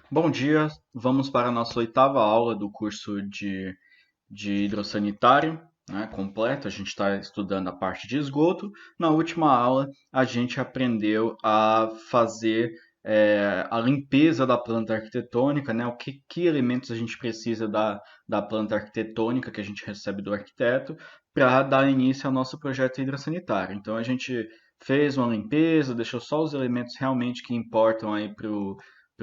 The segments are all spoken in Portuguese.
Bom dia, vamos para a nossa oitava aula do curso de hidrossanitário, né, completo. A gente está estudando a parte de esgoto. Na última aula, a gente aprendeu a fazer a limpeza da planta arquitetônica, né, que elementos a gente precisa da planta arquitetônica que a gente recebe do arquiteto para dar início ao nosso projeto hidrossanitário. Então, a gente fez uma limpeza, deixou só os elementos realmente que importam aí para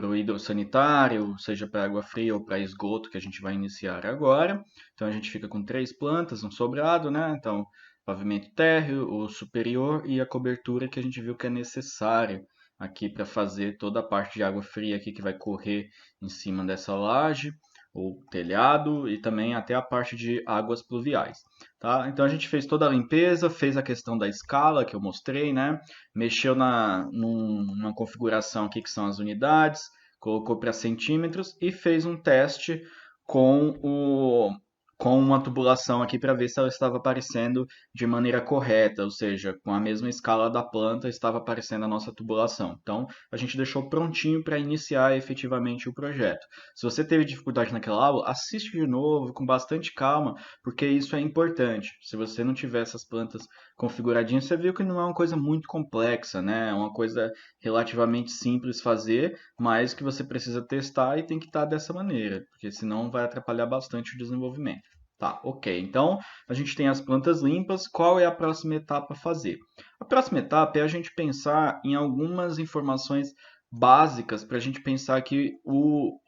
o hidrossanitário, seja para água fria ou para esgoto, que a gente vai iniciar agora. Então a gente fica com três plantas, um sobrado, né? Então, pavimento térreo, o superior e a cobertura que a gente viu que é necessária aqui para fazer toda a parte de água fria aqui que vai correr em cima dessa laje ou telhado e também até a parte de águas pluviais, tá? Então a gente fez toda a limpeza, fez a questão da escala que eu mostrei, né? Mexeu numa configuração aqui que são as unidades, colocou para centímetros e fez um teste com com uma tubulação aqui para ver se ela estava aparecendo de maneira correta, ou seja, com a mesma escala da planta estava aparecendo a nossa tubulação. Então, a gente deixou prontinho para iniciar efetivamente o projeto. Se você teve dificuldade naquela aula, assiste de novo com bastante calma, porque isso é importante. Se você não tiver essas plantas configuradinhas, você viu que não é uma coisa muito complexa, né? É uma coisa relativamente simples fazer, mas que você precisa testar e tem que estar dessa maneira, porque senão vai atrapalhar bastante o desenvolvimento. Tá, ok. Então a gente tem as plantas limpas. Qual é a próxima etapa a fazer? A próxima etapa é a gente pensar em algumas informações básicas para a gente pensar aqui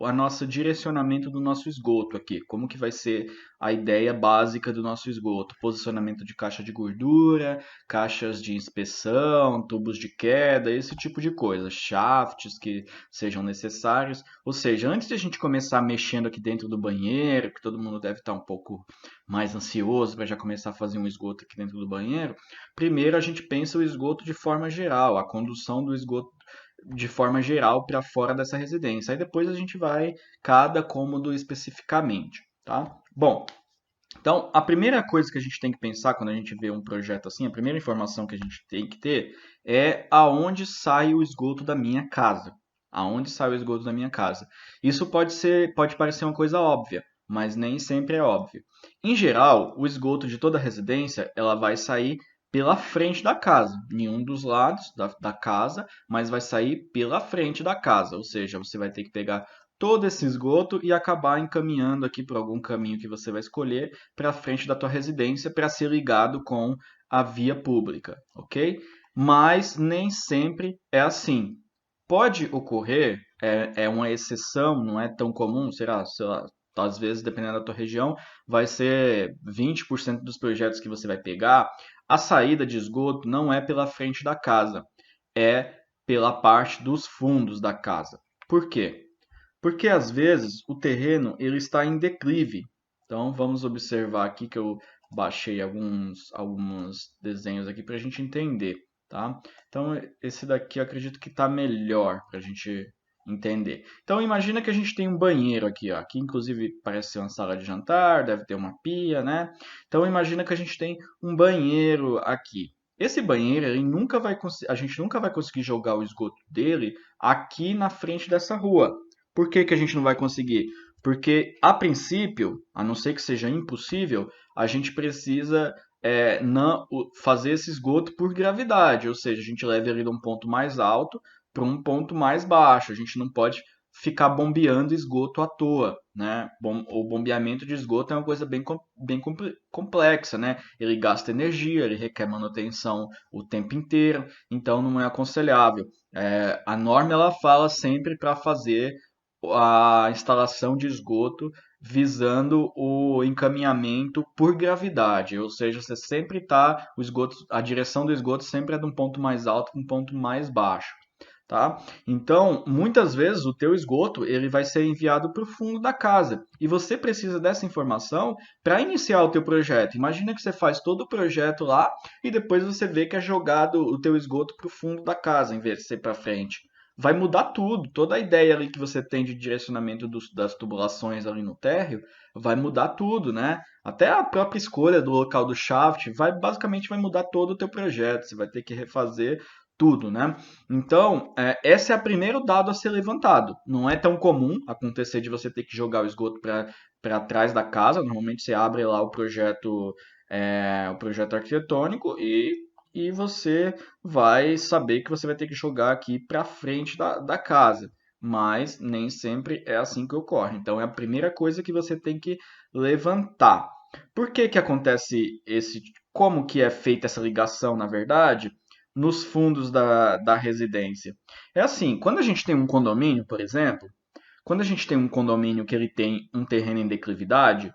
a nosso direcionamento do nosso esgoto aqui. Como que vai ser a ideia básica do nosso esgoto? Posicionamento de caixa de gordura, caixas de inspeção, tubos de queda, esse tipo de coisa, shafts que sejam necessários. Ou seja, antes de a gente começar mexendo aqui dentro do banheiro, que todo mundo deve estar um pouco mais ansioso para já começar a fazer um esgoto aqui dentro do banheiro, primeiro a gente pensa o esgoto de forma geral, a condução do esgoto de forma geral para fora dessa residência. Aí depois a gente vai cada cômodo especificamente, tá? Bom, então, a primeira coisa que a gente tem que pensar quando a gente vê um projeto assim, a primeira informação que a gente tem que ter é aonde sai o esgoto da minha casa. Aonde sai o esgoto da minha casa. Isso pode parecer uma coisa óbvia, mas nem sempre é óbvio. Em geral, o esgoto de toda residência, ela vai sair pela frente da casa, em um dos lados da casa, mas vai sair pela frente da casa, ou seja, você vai ter que pegar todo esse esgoto e acabar encaminhando aqui por algum caminho que você vai escolher para frente da tua residência para ser ligado com a via pública, ok? Mas nem sempre é assim. Pode ocorrer, é uma exceção, não é tão comum, será, sei lá, às vezes, dependendo da tua região, vai ser 20% dos projetos que você vai pegar. A saída de esgoto não é pela frente da casa, é pela parte dos fundos da casa. Por quê? Porque às vezes o terreno ele está em declive. Então vamos observar aqui que eu baixei alguns desenhos aqui para a gente entender, tá? Então esse daqui eu acredito que está melhor para a gente entender. Então imagina que a gente tem um banheiro aqui, ó. Aqui inclusive parece ser uma sala de jantar, deve ter uma pia, né? Então imagina que a gente tem um banheiro aqui. Esse banheiro, a gente nunca vai conseguir jogar o esgoto dele aqui na frente dessa rua. Por que que a gente não vai conseguir? Porque, a princípio, a não ser que seja impossível, a gente precisa fazer esse esgoto por gravidade, ou seja, a gente leva ele de um ponto mais alto para um ponto mais baixo. A gente não pode ficar bombeando esgoto à toa, né? O bombeamento de esgoto é uma coisa bem complexa, né? Ele gasta energia, ele requer manutenção o tempo inteiro, então não é aconselhável. A norma ela fala sempre para fazer a instalação de esgoto visando o encaminhamento por gravidade, ou seja, você sempre está o esgoto, a direção do esgoto sempre é de um ponto mais alto para um ponto mais baixo, tá? Então, muitas vezes o teu esgoto ele vai ser enviado para o fundo da casa e você precisa dessa informação para iniciar o teu projeto. Imagina que você faz todo o projeto lá e depois você vê que é jogado o teu esgoto para o fundo da casa em vez de ser para frente. Vai mudar tudo, toda a ideia ali que você tem de direcionamento das tubulações ali no térreo vai mudar tudo, né? Até a própria escolha do local do shaft basicamente vai mudar todo o teu projeto. Você vai ter que refazer tudo, né? Então, esse é o primeiro dado a ser levantado. Não é tão comum acontecer de você ter que jogar o esgoto para trás da casa. Normalmente você abre lá o projeto arquitetônico e você vai saber que você vai ter que jogar aqui para frente da casa. Mas nem sempre é assim que ocorre. Então, é a primeira coisa que você tem que levantar. Por que que acontece esse... Como que é feita essa ligação, na verdade? Nos fundos da residência. É assim, quando a gente tem um condomínio, por exemplo, quando a gente tem um condomínio que ele tem um terreno em declividade,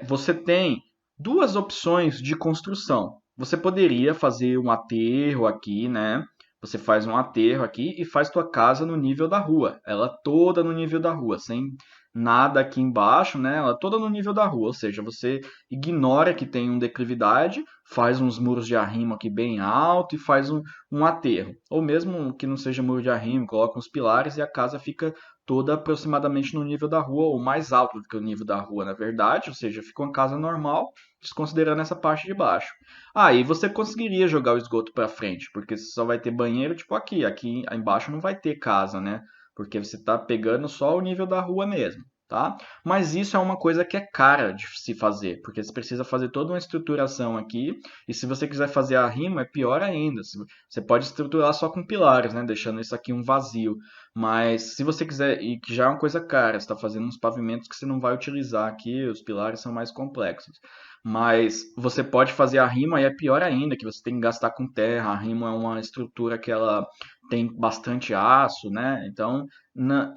você tem duas opções de construção. Você poderia fazer um aterro aqui, né? Você faz um aterro aqui e faz tua casa no nível da rua. Ela toda no nível da rua, sem nada aqui embaixo, né? Ela toda no nível da rua. Ou seja, você ignora que tem uma declividade, faz uns muros de arrimo aqui bem alto e faz um aterro. Ou mesmo que não seja muro de arrimo, coloca uns pilares e a casa fica toda aproximadamente no nível da rua, ou mais alto do que o nível da rua, na verdade, ou seja, fica uma casa normal, desconsiderando essa parte de baixo. Aí você conseguiria jogar o esgoto para frente, porque você só vai ter banheiro tipo aqui embaixo não vai ter casa, né? Porque você está pegando só o nível da rua mesmo, tá? Mas isso é uma coisa que é cara de se fazer, porque você precisa fazer toda uma estruturação aqui, e se você quiser fazer a rima, é pior ainda. Você pode estruturar só com pilares, né? Deixando isso aqui um vazio. Mas se você quiser, e que já é uma coisa cara, você está fazendo uns pavimentos que você não vai utilizar aqui, os pilares são mais complexos. Mas você pode fazer a rima e é pior ainda, que você tem que gastar com terra. A rima é uma estrutura que ela tem bastante aço, né? Então,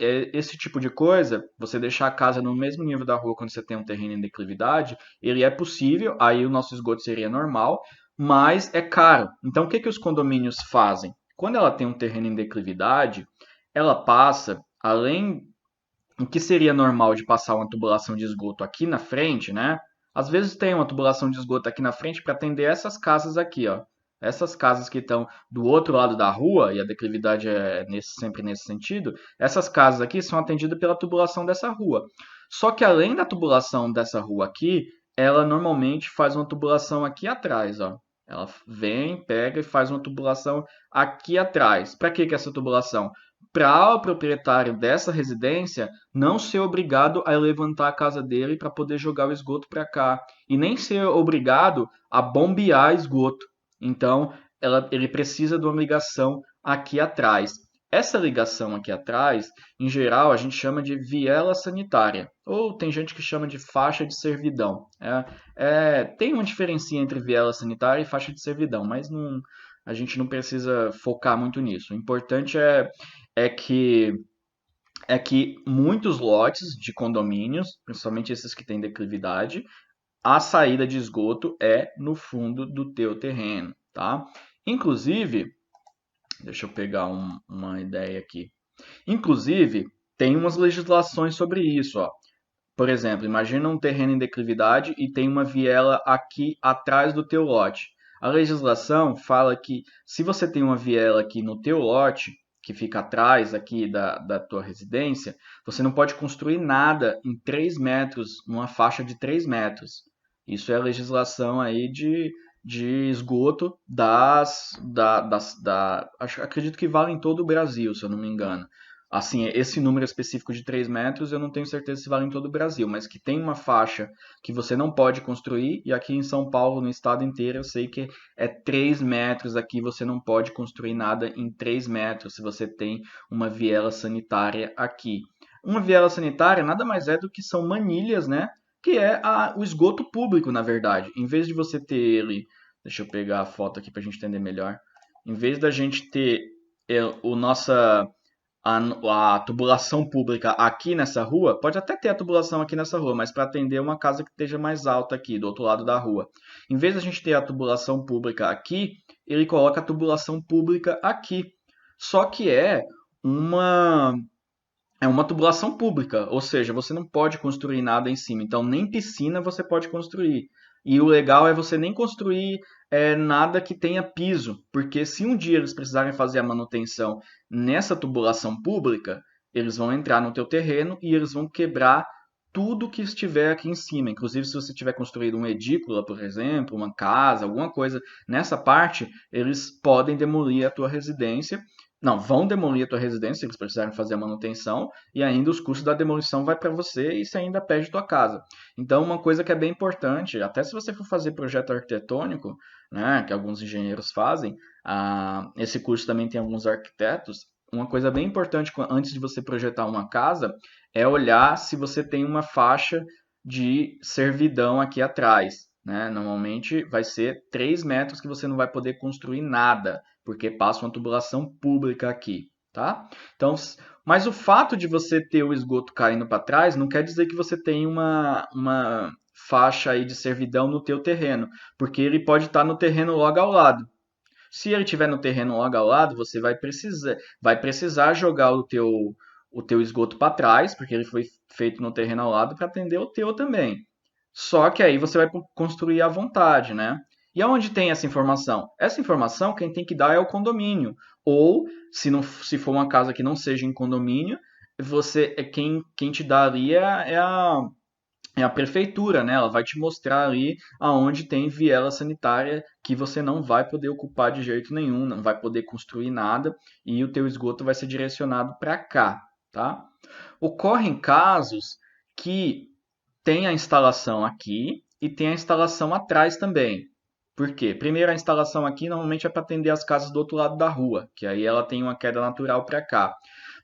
esse tipo de coisa, você deixar a casa no mesmo nível da rua quando você tem um terreno em declividade, ele é possível, aí o nosso esgoto seria normal, mas é caro. Então, o que que os condomínios fazem? Quando ela tem um terreno em declividade, ela passa, além do que seria normal de passar uma tubulação de esgoto aqui na frente, né? Às vezes tem uma tubulação de esgoto aqui na frente para atender essas casas aqui, ó. Essas casas que estão do outro lado da rua, e a declividade é sempre nesse sentido, essas casas aqui são atendidas pela tubulação dessa rua. Só que além da tubulação dessa rua aqui, ela normalmente faz uma tubulação aqui atrás, ó. Ela vem, pega e faz uma tubulação aqui atrás. Para que que é essa tubulação? Para o proprietário dessa residência não ser obrigado a levantar a casa dele para poder jogar o esgoto para cá e nem ser obrigado a bombear esgoto. Então, ele precisa de uma ligação aqui atrás. Essa ligação aqui atrás, em geral, a gente chama de viela sanitária, ou tem gente que chama de faixa de servidão. Tem uma diferença entre viela sanitária e faixa de servidão, mas a gente não precisa focar muito nisso. O importante é que muitos lotes de condomínios, principalmente esses que têm declividade, a saída de esgoto é no fundo do teu terreno, tá? Inclusive, deixa eu pegar uma ideia aqui. Inclusive, tem umas legislações sobre isso, ó. Por exemplo, imagina um terreno em declividade e tem uma viela aqui atrás do teu lote. A legislação fala que se você tem uma viela aqui no teu lote, que fica atrás aqui da tua residência, você não pode construir nada em 3 metros, numa faixa de 3 metros. Isso é a legislação aí de esgoto acredito que vale em todo o Brasil, se eu não me engano. Assim, esse número específico de 3 metros eu não tenho certeza se vale em todo o Brasil, mas que tem uma faixa que você não pode construir, e aqui em São Paulo, no estado inteiro, eu sei que é 3 metros aqui, você não pode construir nada em 3 metros se você tem uma viela sanitária aqui. Uma viela sanitária nada mais é do que são manilhas, né? Que é o esgoto público, na verdade. Em vez de você ter ele... Deixa eu pegar a foto aqui para a gente entender melhor. Em vez da gente ter o nossa a tubulação pública aqui nessa rua, pode até ter a tubulação aqui nessa rua, mas para atender uma casa que esteja mais alta aqui, do outro lado da rua. Em vez da gente ter a tubulação pública aqui, ele coloca a tubulação pública aqui. Só que uma é uma tubulação pública, ou seja, você não pode construir nada em cima. Então, nem piscina você pode construir. E o legal é você nem construir nada que tenha piso, porque se um dia eles precisarem fazer a manutenção nessa tubulação pública, eles vão entrar no teu terreno e eles vão quebrar tudo que estiver aqui em cima. Inclusive, se você tiver construído uma edícula, por exemplo, uma casa, alguma coisa nessa parte, eles podem demolir a tua residência. Não, vão demolir a tua residência se eles precisarem fazer a manutenção, e ainda os custos da demolição vai para você e você ainda perde tua casa. Então, uma coisa que é bem importante, até se você for fazer projeto arquitetônico, né, que alguns engenheiros fazem, esse curso também tem alguns arquitetos. Uma coisa bem importante antes de você projetar uma casa é olhar se você tem uma faixa de servidão aqui atrás, né? Normalmente vai ser 3 metros que você não vai poder construir nada, porque passa uma tubulação pública aqui, tá? Então, mas o fato de você ter o esgoto caindo para trás não quer dizer que você tem uma faixa aí de servidão no teu terreno, porque ele pode estar no terreno logo ao lado. Se ele estiver no terreno logo ao lado, você vai precisar jogar o teu esgoto para trás, porque ele foi feito no terreno ao lado para atender o teu também. Só que aí você vai construir à vontade, né? E aonde tem essa informação? Essa informação quem tem que dar é o condomínio. Ou, se for uma casa que não seja em condomínio, quem te daria é a prefeitura, né? Ela vai te mostrar ali aonde tem viela sanitária que você não vai poder ocupar de jeito nenhum, não vai poder construir nada e o teu esgoto vai ser direcionado para cá, tá? Ocorrem casos que tem a instalação aqui e tem a instalação atrás também. Por quê? Primeiro, a instalação aqui normalmente é para atender as casas do outro lado da rua, que aí ela tem uma queda natural para cá.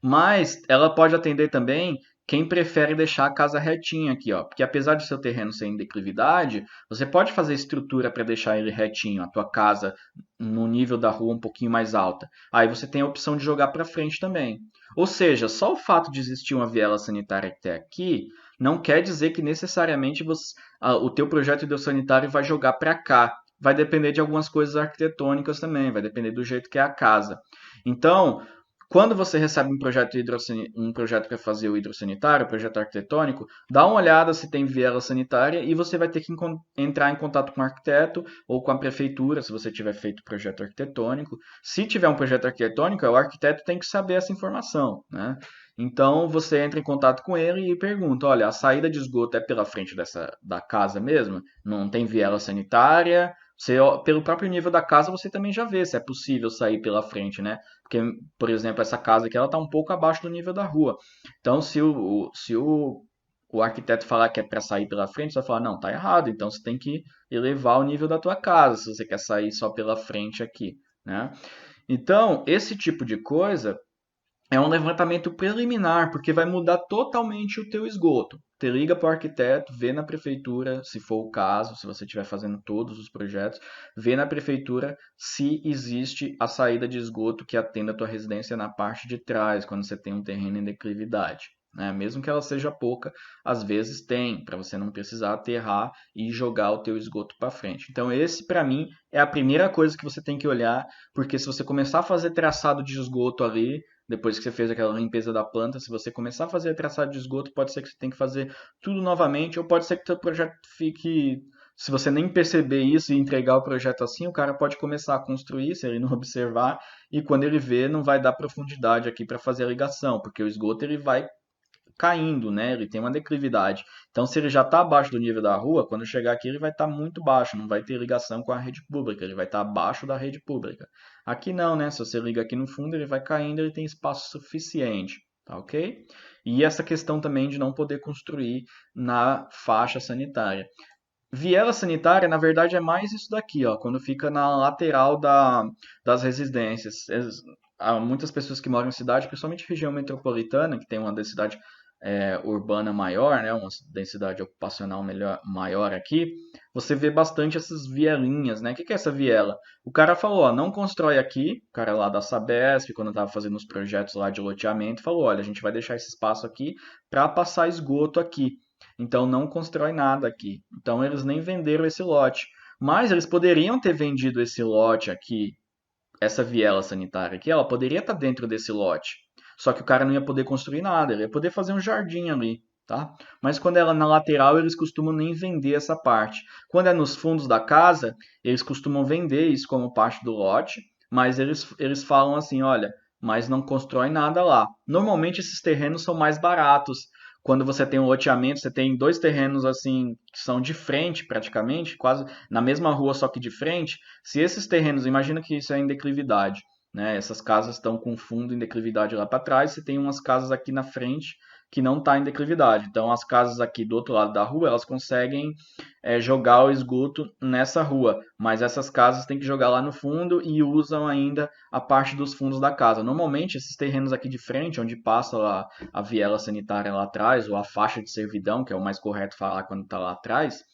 Mas ela pode atender também quem prefere deixar a casa retinha aqui, ó, porque apesar de seu terreno ser em declividade, você pode fazer estrutura para deixar ele retinho, a tua casa no nível da rua um pouquinho mais alta. Aí você tem a opção de jogar para frente também. Ou seja, só o fato de existir uma viela sanitária até aqui não quer dizer que necessariamente o teu projeto hidrossanitário vai jogar para cá. Vai depender de algumas coisas arquitetônicas também, vai depender do jeito que é a casa. Então, quando você recebe um projeto para fazer o hidrossanitário, projeto arquitetônico, dá uma olhada se tem viela sanitária e você vai ter que entrar em contato com o arquiteto ou com a prefeitura, se você tiver feito projeto arquitetônico. Se tiver um projeto arquitetônico, o arquiteto tem que saber essa informação, né? Então você entra em contato com ele e pergunta: olha, a saída de esgoto é pela frente da casa mesmo? Não tem viela sanitária? Você, pelo próprio nível da casa, você também já vê se é possível sair pela frente, né? Porque, por exemplo, essa casa aqui ela está um pouco abaixo do nível da rua. Então, se o arquiteto falar que é para sair pela frente, você vai falar, não, tá errado. Então você tem que elevar o nível da tua casa, se você quer sair só pela frente aqui, né? Então, esse tipo de coisa é um levantamento preliminar, porque vai mudar totalmente o teu esgoto. Te liga para o arquiteto, vê na prefeitura, se for o caso, se você estiver fazendo todos os projetos, vê na prefeitura se existe a saída de esgoto que atenda a tua residência na parte de trás, quando você tem um terreno em declividade. Né? Mesmo que ela seja pouca, às vezes tem, para você não precisar aterrar e jogar o teu esgoto para frente. Então esse, para mim, é a primeira coisa que você tem que olhar, porque se você começar a fazer traçado de esgoto ali, depois que você fez aquela limpeza da planta, se você começar a fazer traçado de esgoto, pode ser que você tenha que fazer tudo novamente, ou pode ser que o seu projeto fique... Se você nem perceber isso e entregar o projeto assim, o cara pode começar a construir, se ele não observar, e quando ele vê, não vai dar profundidade aqui para fazer a ligação, porque o esgoto ele vai caindo, né? Ele tem uma declividade. Então, se ele já está abaixo do nível da rua, quando chegar aqui ele vai estar muito baixo, não vai ter ligação com a rede pública, ele vai estar abaixo da rede pública. Aqui não, né? Se você liga aqui no fundo, ele vai caindo, ele tem espaço suficiente, tá ok? E essa questão também de não poder construir na faixa sanitária. Viela sanitária, na verdade, é mais isso daqui, ó, quando fica na lateral das residências. Há muitas pessoas que moram em cidade, principalmente região metropolitana, que tem uma densidade urbana maior, né, uma densidade ocupacional maior aqui, você vê bastante essas vielinhas, né? O que é essa viela? O cara falou, ó, não constrói aqui, o cara lá da Sabesp, quando estava fazendo os projetos lá de loteamento, falou, olha, a gente vai deixar esse espaço aqui para passar esgoto aqui. Então não constrói nada aqui. Então eles nem venderam esse lote. Mas eles poderiam ter vendido esse lote aqui, essa viela sanitária aqui, ela poderia estar dentro desse lote. Só que o cara não ia poder construir nada, ele ia poder fazer um jardim ali, tá? Mas quando ela é na lateral, eles costumam nem vender essa parte. Quando é nos fundos da casa, eles costumam vender isso como parte do lote, mas eles falam assim, olha, mas não constrói nada lá. Normalmente esses terrenos são mais baratos. quando você tem um loteamento, você tem dois terrenos assim que são de frente praticamente, quase na mesma rua, só que de frente. Se esses terrenos, imagina que isso é em declividade, né? Essas casas estão com fundo em declividade lá para trás, você tem umas casas aqui na frente que não está em declividade. Então as casas aqui do outro lado da rua, elas conseguem jogar o esgoto nessa rua, mas essas casas têm que jogar lá no fundo e usam ainda a parte dos fundos da casa. Normalmente esses terrenos aqui de frente, onde passa lá a viela sanitária lá atrás, ou a faixa de servidão, que é o mais correto falar quando está lá atrás,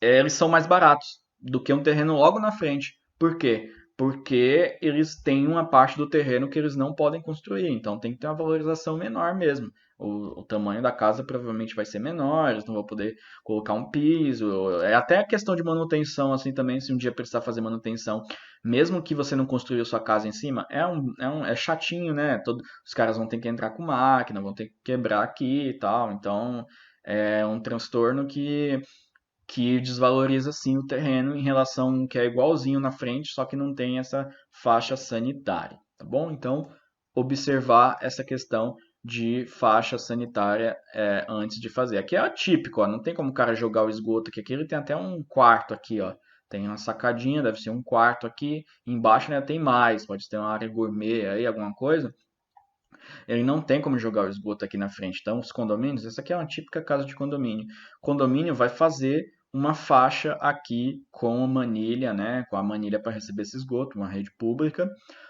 eles são mais baratos do que um terreno logo na frente. Por quê? Porque eles têm uma parte do terreno que eles não podem construir, então tem que ter uma valorização menor mesmo. O tamanho da casa provavelmente vai ser menor, eles não vão poder colocar um piso. É até a questão de manutenção, assim também, se um dia precisar fazer manutenção, mesmo que você não construiu sua casa em cima, é chatinho, né? Os caras vão ter que entrar com máquina, vão ter que quebrar aqui e tal. Então é um transtorno que desvaloriza sim o terreno em relação a um que é igualzinho na frente, só que não tem essa faixa sanitária, tá bom? Então, observar essa questão de faixa sanitária antes de fazer. Aqui é atípico, ó, não tem como o cara jogar o esgoto aqui. Aqui ele tem até um quarto aqui, ó. Tem uma sacadinha, deve ser um quarto aqui. Embaixo, né, tem mais, pode ter uma área gourmet aí, alguma coisa. Ele não tem como jogar o esgoto aqui na frente. Então, os condomínios, essa aqui é uma típica casa de condomínio. O condomínio vai fazer uma faixa aqui com a manilha, né? Com a manilha para receber esse esgoto, uma rede pública.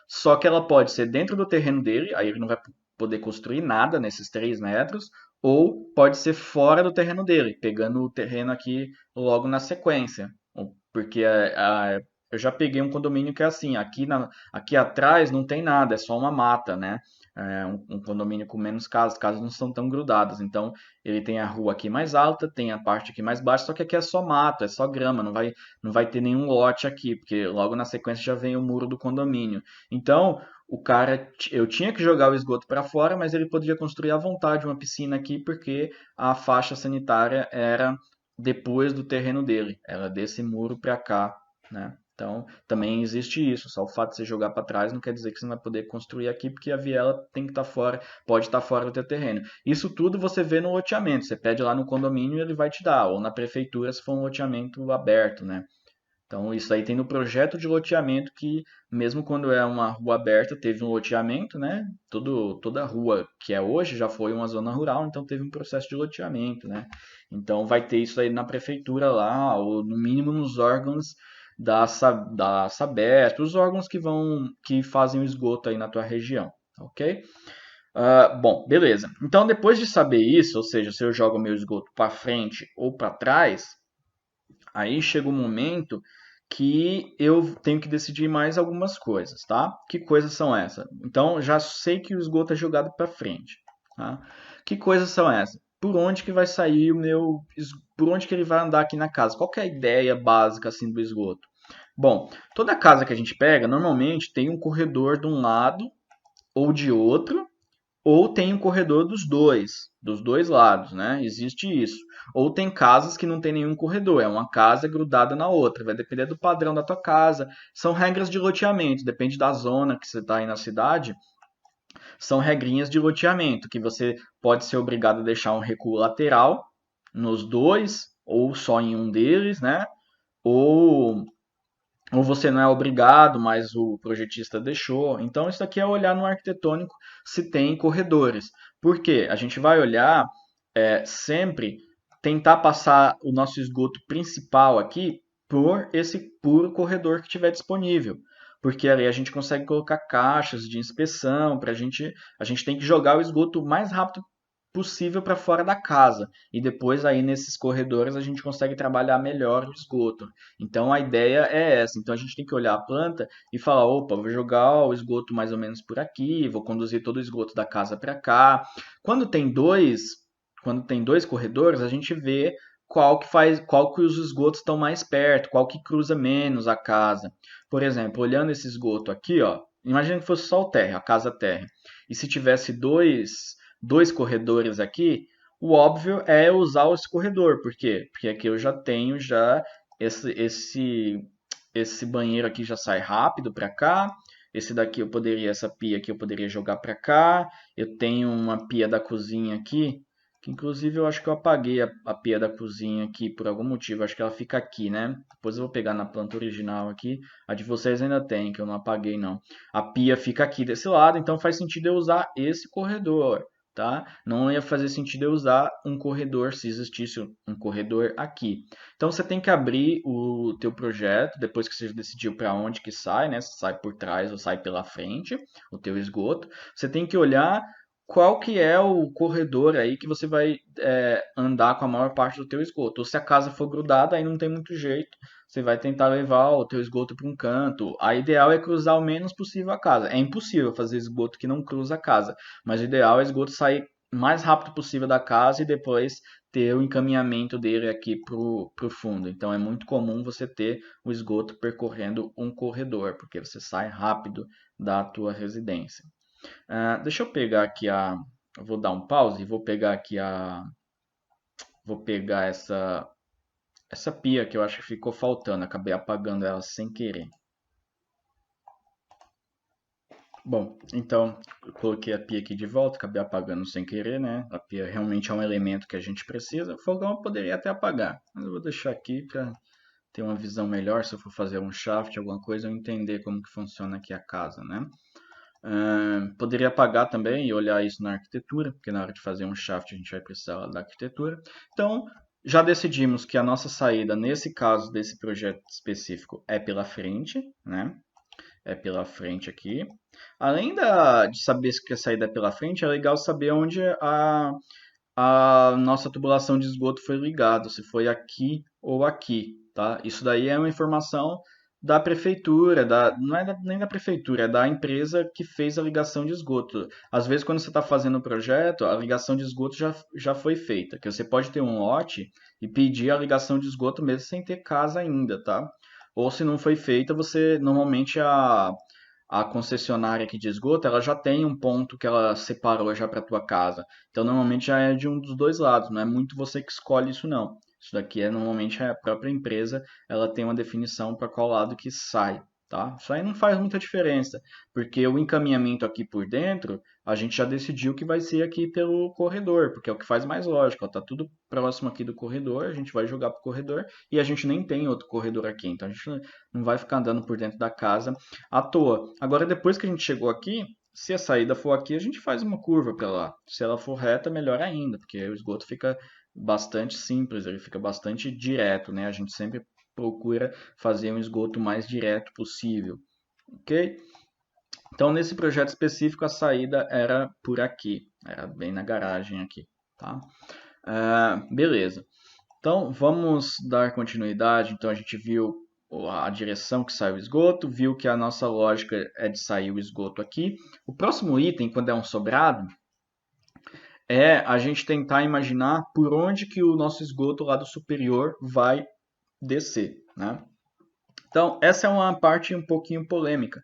Só que ela pode ser dentro do terreno dele, aí ele não vai poder construir nada nesses 3 metros, ou pode ser fora do terreno dele, pegando o terreno aqui logo na sequência. Porque eu já peguei um condomínio que é assim, aqui atrás não tem nada, é só uma mata, né? Um condomínio com menos casas, as casas não são tão grudadas. Então, ele tem a rua aqui mais alta, tem a parte aqui mais baixa, só que aqui é só mato, é só grama, não vai ter nenhum lote aqui, porque logo na sequência já vem o muro do condomínio. Então, eu tinha que jogar o esgoto para fora, mas ele podia construir à vontade uma piscina aqui, porque a faixa sanitária era depois do terreno dele, era desse muro para cá, né? Então, também existe isso. Só o fato de você jogar para trás não quer dizer que você não vai poder construir aqui, porque a viela tem que estar fora, pode estar fora do teu terreno. Isso tudo você vê no loteamento. Você pede lá no condomínio e ele vai te dar, ou na prefeitura se for um loteamento aberto, né? Então, isso aí tem no projeto de loteamento que, mesmo quando é uma rua aberta, teve um loteamento, né? Toda a rua que é hoje já foi uma zona rural, então teve um processo de loteamento, né? Então, vai ter isso aí na prefeitura lá, ou no mínimo nos órgãos da Sabesp, os órgãos que fazem o esgoto aí na tua região, ok? Bom, beleza. Então, depois de saber isso, ou seja, se eu jogo o meu esgoto para frente ou para trás, aí chega um momento que eu tenho que decidir mais algumas coisas, tá? Que coisas são essas? Então, já sei que o esgoto é jogado para frente, tá? Que coisas são essas? Por onde que vai sair por onde que ele vai andar aqui na casa? Qual que é a ideia básica assim do esgoto? Bom, toda casa que a gente pega, normalmente tem um corredor de um lado ou de outro, ou tem um corredor dos dois lados, né? Existe isso. Ou tem casas que não tem nenhum corredor, é uma casa grudada na outra, vai depender do padrão da tua casa. São regras de loteamento, depende da zona que você está aí na cidade. São regrinhas de loteamento, que você pode ser obrigado a deixar um recuo lateral nos dois, ou só em um deles, né? Ou você não é obrigado, mas o projetista deixou. Então, isso aqui é olhar no arquitetônico se tem corredores. Por quê? A gente vai olhar sempre, tentar passar o nosso esgoto principal aqui por esse puro corredor que tiver disponível. Porque ali a gente consegue colocar caixas de inspeção, a gente tem que jogar o esgoto o mais rápido possível para fora da casa. E depois aí nesses corredores a gente consegue trabalhar melhor o esgoto. Então a ideia é essa. Então a gente tem que olhar a planta e falar, opa, vou jogar o esgoto mais ou menos por aqui, vou conduzir todo o esgoto da casa para cá. Quando tem dois corredores, a gente vê qual que os esgotos estão mais perto, qual que cruza menos a casa. Por exemplo, olhando esse esgoto aqui, ó, imagina que fosse só o térreo, a casa térrea. E se tivesse dois corredores aqui, o óbvio é usar esse corredor. Por quê? Porque aqui eu já tenho esse banheiro aqui já sai rápido para cá. Esse daqui eu poderia, essa pia aqui eu poderia jogar para cá. Eu tenho uma pia da cozinha aqui, que inclusive eu acho que eu apaguei a pia da cozinha aqui por algum motivo. Acho que ela fica aqui, né? Depois eu vou pegar na planta original aqui. A de vocês ainda tem, que eu não apaguei não. A pia fica aqui desse lado, então faz sentido eu usar esse corredor, tá? Não ia fazer sentido eu usar um corredor se existisse um corredor aqui. Então você tem que abrir o teu projeto depois que você decidiu para onde que sai, né? Se sai por trás ou sai pela frente, o teu esgoto. Você tem que olhar qual que é o corredor aí que você vai andar com a maior parte do teu esgoto. Ou se a casa for grudada, aí não tem muito jeito. Você vai tentar levar o teu esgoto para um canto. A ideal é cruzar o menos possível a casa. É impossível fazer esgoto que não cruza a casa, mas o ideal é o esgoto sair o mais rápido possível da casa e depois ter o encaminhamento dele aqui para o fundo. Então é muito comum você ter o esgoto percorrendo um corredor, porque você sai rápido da tua residência. Deixa eu pegar aqui eu vou dar um pause e vou pegar aqui vou pegar essa pia que eu acho que ficou faltando. Acabei apagando ela sem querer. Bom, então eu coloquei a pia aqui de volta, acabei apagando sem querer, né? A pia realmente é um elemento que a gente precisa. O fogão eu poderia até apagar, mas eu vou deixar aqui para ter uma visão melhor. Se eu for fazer um shaft, alguma coisa, eu entender como que funciona aqui a casa, né? Poderia apagar também e olhar isso na arquitetura, porque na hora de fazer um shaft a gente vai precisar da arquitetura. Então, já decidimos que a nossa saída, nesse caso desse projeto específico, é pela frente, né? É pela frente aqui. Além de saber que a saída é pela frente, é legal saber onde a nossa tubulação de esgoto foi ligada, se foi aqui ou aqui, tá? Isso daí é uma informação da prefeitura, não é nem da prefeitura, é da empresa que fez a ligação de esgoto. Às vezes, quando você está fazendo o projeto, a ligação de esgoto já foi feita, que você pode ter um lote e pedir a ligação de esgoto mesmo sem ter casa ainda, tá? Ou se não foi feita, você normalmente a concessionária aqui de esgoto, ela já tem um ponto que ela separou já para tua casa. Então, normalmente já é de um dos dois lados, não é muito você que escolhe isso não. Isso daqui é normalmente a própria empresa, ela tem uma definição para qual lado que sai, tá? Isso aí não faz muita diferença, porque o encaminhamento aqui por dentro, a gente já decidiu que vai ser aqui pelo corredor, porque é o que faz mais lógico, ó, tá tudo próximo aqui do corredor, a gente vai jogar pro corredor e a gente nem tem outro corredor aqui, então a gente não vai ficar andando por dentro da casa à toa. Agora, depois que a gente chegou aqui, se a saída for aqui, a gente faz uma curva para lá. Se ela for reta, melhor ainda, porque o esgoto fica bastante simples, ele fica bastante direto, né? A gente sempre procura fazer um esgoto mais direto possível, ok? Então, nesse projeto específico, a saída era por aqui, era bem na garagem aqui, tá? Beleza. Então, vamos dar continuidade. Então, a gente viu a direção que sai o esgoto, viu que a nossa lógica é de sair o esgoto aqui. O próximo item, quando é um sobrado, é a gente tentar imaginar por onde que o nosso esgoto lá do superior vai descer, né? Então, essa é uma parte um pouquinho polêmica,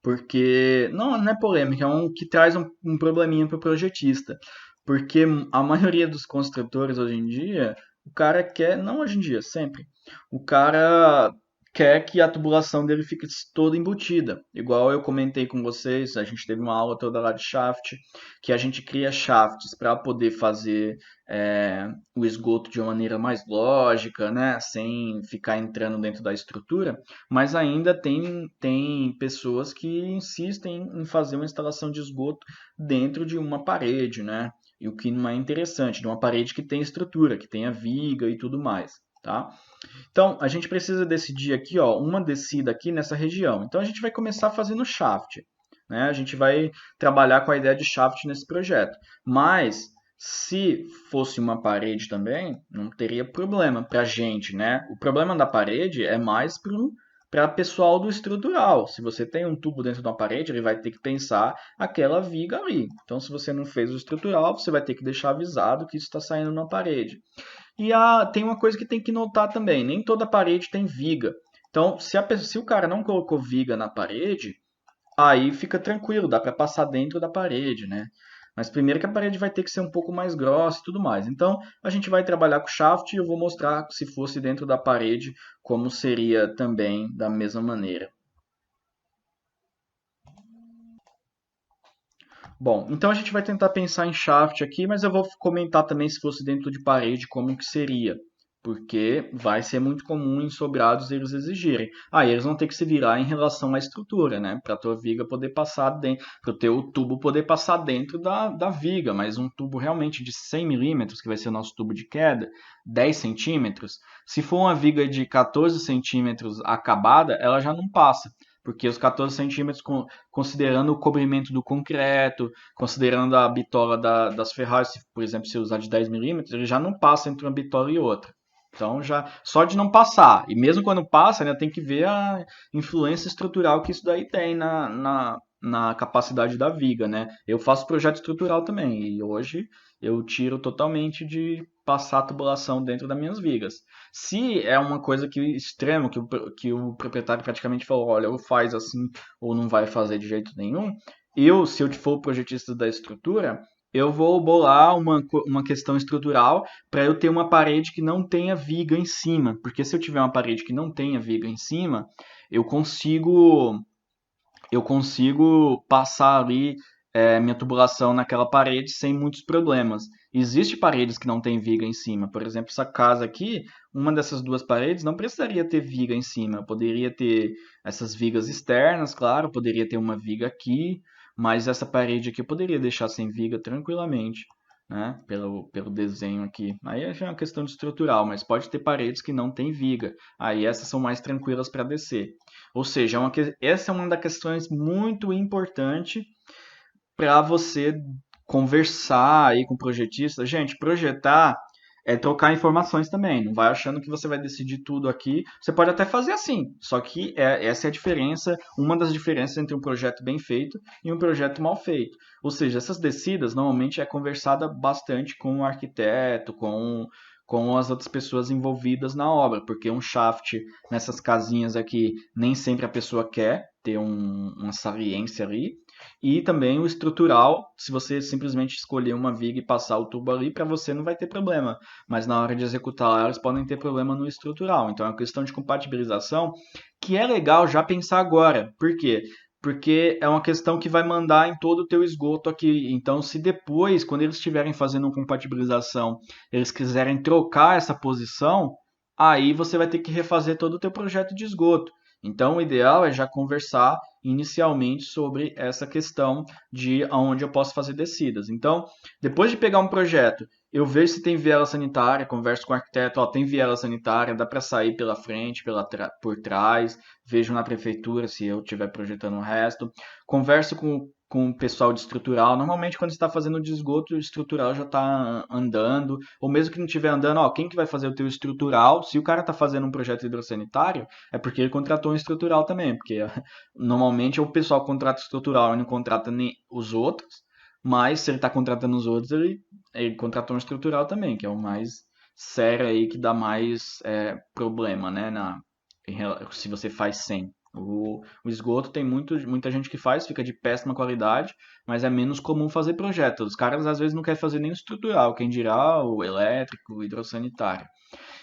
porque não é polêmica, é um que traz um probleminha para o projetista, porque a maioria dos construtores hoje em dia, o cara quer, não hoje em dia, sempre, o cara quer que a tubulação dele fique toda embutida. Igual eu comentei com vocês, a gente teve uma aula toda lá de shaft, que a gente cria shafts para poder fazer o esgoto de uma maneira mais lógica, né, sem ficar entrando dentro da estrutura, mas ainda tem pessoas que insistem em fazer uma instalação de esgoto dentro de uma parede, né? E o que não é interessante, de uma parede que tem estrutura, que tenha viga e tudo mais, tá? Então, a gente precisa decidir aqui, ó, uma descida aqui nessa região. Então, a gente vai começar fazendo shaft, né? A gente vai trabalhar com a ideia de shaft nesse projeto. Mas, se fosse uma parede também, não teria problema para a gente, né? O problema da parede é mais para pessoal do estrutural. Se você tem um tubo dentro de uma parede, ele vai ter que pensar aquela viga ali. Então, se você não fez o estrutural, você vai ter que deixar avisado que isso está saindo na parede. E tem uma coisa que tem que notar também: nem toda parede tem viga. Então, se o cara não colocou viga na parede, aí fica tranquilo, dá para passar dentro da parede, né? Mas primeiro que a parede vai ter que ser um pouco mais grossa e tudo mais. Então, a gente vai trabalhar com shaft e eu vou mostrar, se fosse dentro da parede, como seria também da mesma maneira. Bom, então a gente vai tentar pensar em shaft aqui, mas eu vou comentar também se fosse dentro de parede como que seria. Porque vai ser muito comum em sobrados eles exigirem. Aí eles vão ter que se virar em relação à estrutura, né? Para a tua viga poder passar dentro, para o teu tubo poder passar dentro da viga. Mas um tubo realmente de 100 milímetros, que vai ser o nosso tubo de queda, 10 centímetros. Se for uma viga de 14 centímetros acabada, ela já não passa. Porque os 14 centímetros, considerando o cobrimento do concreto, considerando a bitola das ferragens, por exemplo, se usar de 10 milímetros, ele já não passa entre uma bitola e outra. Então, já só de não passar, e mesmo quando passa, né, tem que ver a influência estrutural que isso daí tem na capacidade da viga, né? Eu faço projeto estrutural também, e hoje eu tiro totalmente de passar a tubulação dentro das minhas vigas. Se é uma coisa que extremo, que o proprietário praticamente falou, olha, ou faz assim, ou não vai fazer de jeito nenhum, se eu for o projetista da estrutura, eu vou bolar uma questão estrutural para eu ter uma parede que não tenha viga em cima. Porque se eu tiver uma parede que não tenha viga em cima, eu consigo eu consigo passar ali minha tubulação naquela parede sem muitos problemas. Existem paredes que não tem viga em cima. Por exemplo, essa casa aqui, uma dessas duas paredes não precisaria ter viga em cima. Poderia ter essas vigas externas, claro, poderia ter uma viga aqui, mas essa parede aqui eu poderia deixar sem viga tranquilamente, né? Pelo desenho aqui. Aí já é uma questão de estrutural, mas pode ter paredes que não tem viga. Aí essas são mais tranquilas para descer. Ou seja, essa é uma das questões muito importante para você conversar aí com o projetista. Gente, projetar é trocar informações também. Não vai achando que você vai decidir tudo aqui. Você pode até fazer assim, só que essa é a diferença, uma das diferenças entre um projeto bem feito e um projeto mal feito. Ou seja, essas descidas normalmente é conversada bastante com o arquiteto, com as outras pessoas envolvidas na obra, porque um shaft nessas casinhas aqui nem sempre a pessoa quer ter uma saliência ali. E também o estrutural, se você simplesmente escolher uma viga e passar o tubo ali, para você não vai ter problema. Mas na hora de executar elas podem ter problema no estrutural. Então é uma questão de compatibilização que é legal já pensar agora. Por quê? Porque é uma questão que vai mandar em todo o teu esgoto aqui. Então, se depois, quando eles estiverem fazendo uma compatibilização, eles quiserem trocar essa posição, aí você vai ter que refazer todo o teu projeto de esgoto. Então, o ideal é já conversar inicialmente sobre essa questão de aonde eu posso fazer descidas. Então, depois de pegar um projeto, eu vejo se tem viela sanitária, converso com o arquiteto, ó, tem viela sanitária, dá para sair pela frente, por trás, vejo na prefeitura se eu estiver projetando o resto, converso com o pessoal de estrutural. Normalmente, quando você está fazendo de esgoto, o estrutural já está andando, ou mesmo que não estiver andando, ó, quem que vai fazer o teu estrutural? Se o cara está fazendo um projeto hidrossanitário, é porque ele contratou um estrutural também, porque normalmente o pessoal contrata estrutural e não contrata nem os outros, mas se ele está contratando os outros, ele contratou um estrutural também, que é o mais sério aí, que dá mais problema, né, se você faz sem. O esgoto tem muita gente que faz, fica de péssima qualidade, mas é menos comum fazer projeto. Os caras às vezes não querem fazer nem o estrutural, quem dirá o elétrico, o hidrossanitário.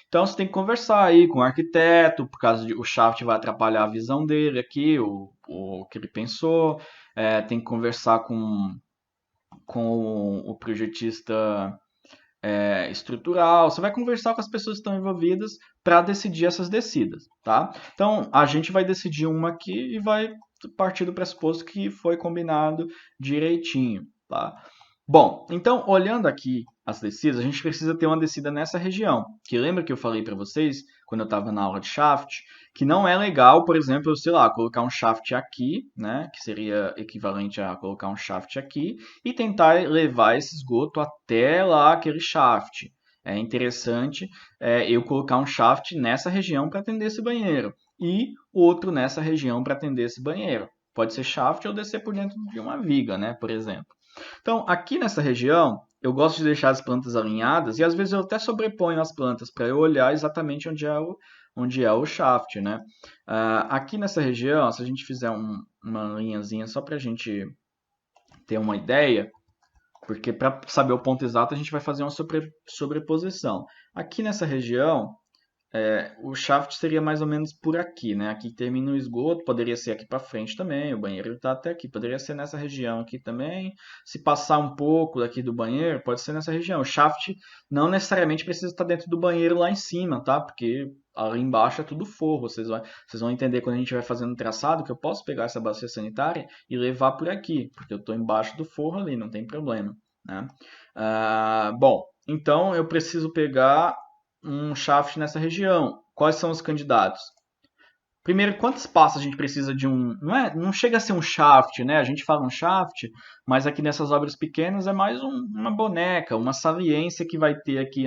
Então você tem que conversar aí com o arquiteto, por causa de o shaft vai atrapalhar a visão dele aqui, o que ele pensou. Tem que conversar com o projetista estrutural. Você vai conversar com as pessoas que estão envolvidas para decidir essas descidas, tá? Então a gente vai decidir uma aqui e vai partir do pressuposto que foi combinado direitinho, tá? Bom, então olhando aqui as descidas, a gente precisa ter uma descida nessa região. Que lembra que eu falei para vocês, quando eu estava na aula de shaft, que não é legal, por exemplo, sei lá, colocar um shaft aqui, né, que seria equivalente a colocar um shaft aqui, e tentar levar esse esgoto até lá aquele shaft. É interessante eu colocar um shaft nessa região para atender esse banheiro e outro nessa região para atender esse banheiro. Pode ser shaft ou descer por dentro de uma viga, né, por exemplo. Então, aqui nessa região, eu gosto de deixar as plantas alinhadas e às vezes eu até sobreponho as plantas para eu olhar exatamente onde é o shaft, né? Aqui nessa região, se a gente fizer uma linhazinha só para a gente ter uma ideia, porque para saber o ponto exato a gente vai fazer uma sobreposição. Aqui nessa região, o shaft seria mais ou menos por aqui, né? Aqui termina o esgoto, poderia ser aqui para frente também, o banheiro está até aqui, poderia ser nessa região aqui também. Se passar um pouco daqui do banheiro, pode ser nessa região. O shaft não necessariamente precisa estar dentro do banheiro lá em cima, tá? Porque ali embaixo é tudo forro. Vocês vão entender quando a gente vai fazendo o traçado que eu posso pegar essa bacia sanitária e levar por aqui, porque eu estou embaixo do forro ali, não tem problema, né? Bom, então eu preciso pegar um shaft nessa região. Quais são os candidatos? Primeiro, quantos passos a gente precisa de um. Não chega a ser um shaft, né? A gente fala um shaft, mas aqui nessas obras pequenas é mais uma boneca, uma saliência que vai ter aqui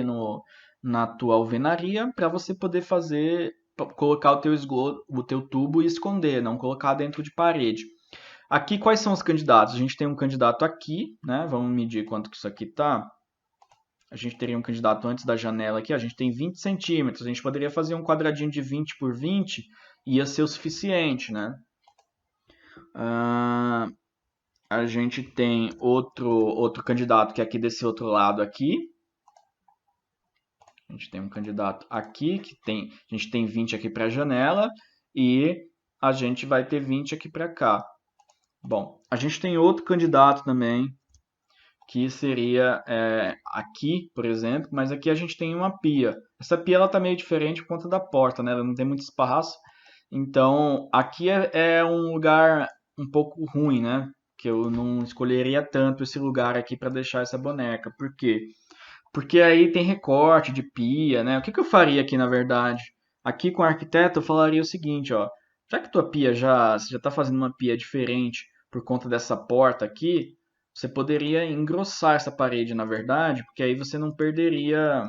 na tua alvenaria para você poder fazer, colocar o teu esgoto, o teu tubo e esconder, não colocar dentro de parede. Aqui, quais são os candidatos? A gente tem um candidato aqui, né? Vamos medir quanto que isso aqui tá. A gente teria um candidato antes da janela aqui, a gente tem 20 centímetros, a gente poderia fazer um quadradinho de 20 por 20, ia ser o suficiente, né? A gente tem outro candidato que é aqui desse outro lado aqui. A gente tem um candidato aqui, a gente tem 20 aqui para a janela e a gente vai ter 20 aqui para cá. Bom, a gente tem outro candidato também, que seria aqui, por exemplo, mas aqui a gente tem uma pia. Essa pia ela tá meio diferente por conta da porta, né? Ela não tem muito espaço. Então, aqui é um lugar um pouco ruim, né? Que eu não escolheria tanto esse lugar aqui para deixar essa boneca. Por quê? Porque aí tem recorte de pia, né? O que eu faria aqui, na verdade? Aqui com o arquiteto eu falaria o seguinte, ó. Já que tua pia você já está fazendo uma pia diferente por conta dessa porta aqui, você poderia engrossar essa parede, na verdade, porque aí você não perderia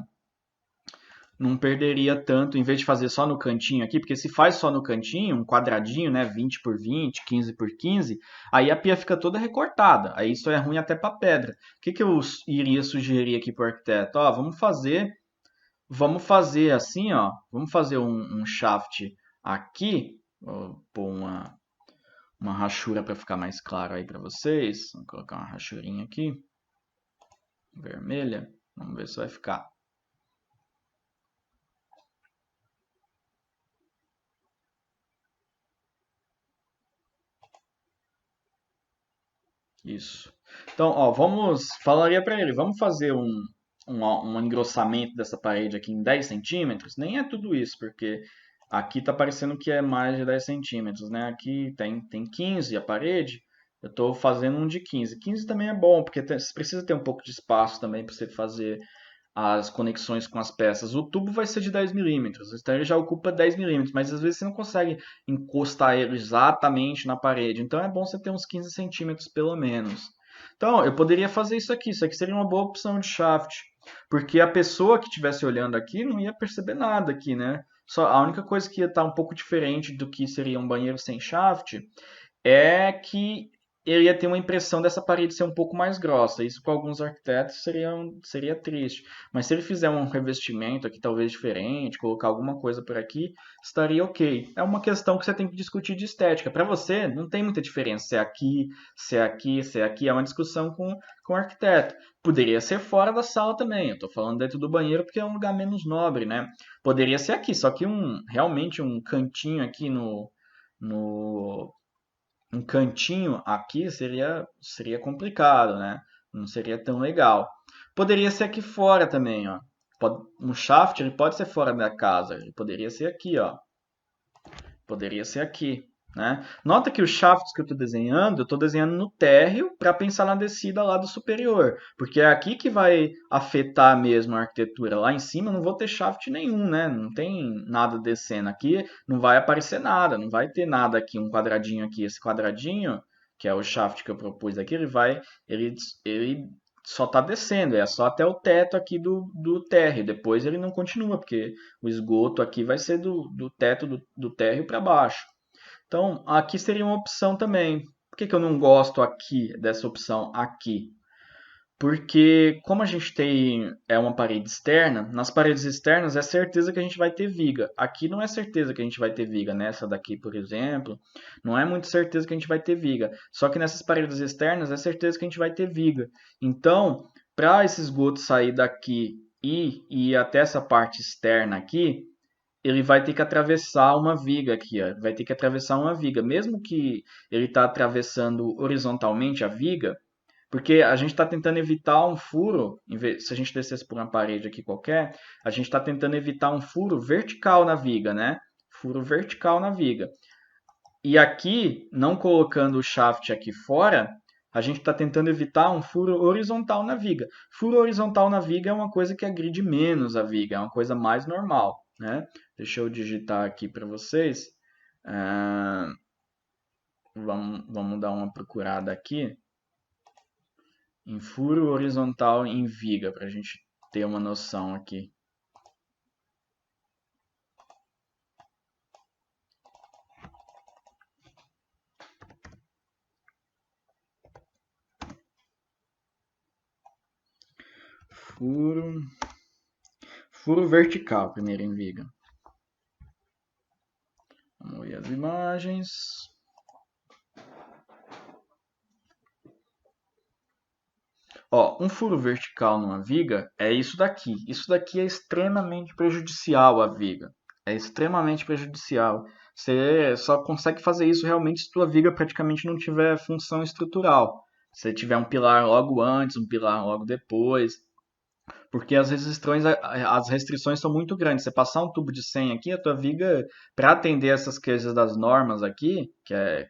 tanto, em vez de fazer só no cantinho aqui, porque se faz só no cantinho, um quadradinho, né, 20 por 20, 15 por 15, aí a pia fica toda recortada. Aí isso é ruim até para pedra. O que eu iria sugerir aqui para o arquiteto? Ó, vamos fazer assim, ó, vamos fazer um shaft aqui, vou pôr uma rachura para ficar mais claro aí para vocês. Vou colocar uma rachurinha aqui, vermelha. Vamos ver se vai ficar. Isso. Então, ó, falaria para ele, vamos fazer um engrossamento dessa parede aqui em 10 centímetros. Nem é tudo isso, porque aqui tá parecendo que é mais de 10 centímetros, né? Aqui tem 15 a parede, eu estou fazendo um de 15. 15 também é bom, porque você precisa ter um pouco de espaço também para você fazer as conexões com as peças. O tubo vai ser de 10 milímetros, então ele já ocupa 10 milímetros, mas às vezes você não consegue encostar ele exatamente na parede. Então é bom você ter uns 15 centímetros pelo menos. Então eu poderia fazer isso aqui seria uma boa opção de shaft, porque a pessoa que estivesse olhando aqui não ia perceber nada aqui, né? Só a única coisa que ia estar um pouco diferente do que seria um banheiro sem shaft é que ele ia ter uma impressão dessa parede ser um pouco mais grossa. Isso para alguns arquitetos seria triste. Mas se ele fizer um revestimento aqui talvez diferente, colocar alguma coisa por aqui, estaria ok. É uma questão que você tem que discutir de estética. Para você, não tem muita diferença se é aqui, se é aqui, se é aqui. É uma discussão com o arquiteto. Poderia ser fora da sala também. Eu estou falando dentro do banheiro porque é um lugar menos nobre, né? Poderia ser aqui, só que realmente um cantinho aqui no um cantinho aqui seria complicado, né? Não seria tão legal. Poderia ser aqui fora também, ó. Um shaft ele pode ser fora da casa, ele poderia ser aqui, ó. Poderia ser aqui, né? Nota que os shafts que eu estou desenhando no térreo para pensar na descida lá do superior, porque é aqui que vai afetar mesmo a arquitetura. Lá em cima não vou ter shaft nenhum, né? Não tem nada descendo aqui, não vai aparecer nada, não vai ter nada aqui, um quadradinho aqui, esse quadradinho que é o shaft que eu propus aqui, ele só está descendo, é só até o teto aqui do térreo. Depois ele não continua, porque o esgoto aqui vai ser do teto do térreo para baixo. Então, aqui seria uma opção também. Por que eu não gosto aqui dessa opção aqui? Porque como a gente tem uma parede externa, nas paredes externas é certeza que a gente vai ter viga. Aqui não é certeza que a gente vai ter viga. Nessa daqui, por exemplo, não é muito certeza que a gente vai ter viga. Só que nessas paredes externas é certeza que a gente vai ter viga. Então, para esse esgoto sair daqui e ir até essa parte externa aqui, ele vai ter que atravessar uma viga aqui, ó. Vai ter que atravessar uma viga. Mesmo que ele está atravessando horizontalmente a viga, porque a gente está tentando evitar um furo, se a gente descesse por uma parede aqui qualquer, a gente está tentando evitar um furo vertical na viga, né? Furo vertical na viga. E aqui, não colocando o shaft aqui fora, a gente está tentando evitar um furo horizontal na viga. Furo horizontal na viga é uma coisa que agride menos a viga, é uma coisa mais normal, né? Deixa eu digitar aqui para vocês. Ah, vamos dar uma procurada aqui em furo horizontal em viga, para a gente ter uma noção aqui. Furo, furo vertical, primeiro em viga. Vamos ver as imagens. Ó, um furo vertical numa viga é isso daqui. Isso daqui é extremamente prejudicial à viga. É extremamente prejudicial. Você só consegue fazer isso realmente se sua viga praticamente não tiver função estrutural. Se tiver um pilar logo antes, um pilar logo depois. Porque as restrições são muito grandes. Você passar um tubo de 100 aqui, a tua viga, para atender essas coisas das normas aqui,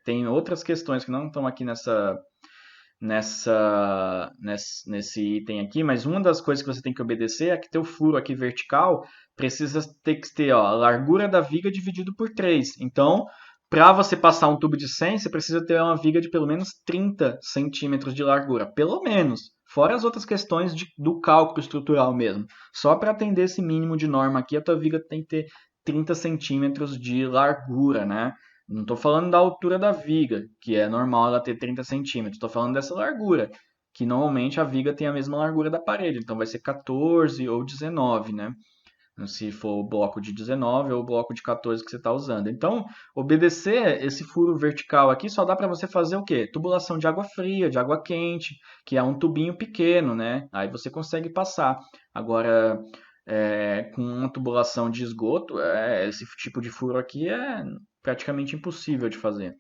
tem outras questões que não estão aqui nesse item aqui, mas uma das coisas que você tem que obedecer é que teu furo aqui vertical precisa ter que ter, ó, a largura da viga dividido por 3. Então, para você passar um tubo de 100, você precisa ter uma viga de pelo menos 30 centímetros de largura, pelo menos. Fora as outras questões do cálculo estrutural mesmo. Só para atender esse mínimo de norma aqui, a tua viga tem que ter 30 centímetros de largura, né? Não estou falando da altura da viga, que é normal ela ter 30 centímetros. Estou falando dessa largura, que normalmente a viga tem a mesma largura da parede. Então vai ser 14 ou 19, né? Se for o bloco de 19 ou o bloco de 14 que você está usando. Então, obedecer esse furo vertical aqui só dá para você fazer o quê? Tubulação de água fria, de água quente, que é um tubinho pequeno, né? Aí você consegue passar. Agora, com uma tubulação de esgoto, esse tipo de furo aqui é praticamente impossível de fazer.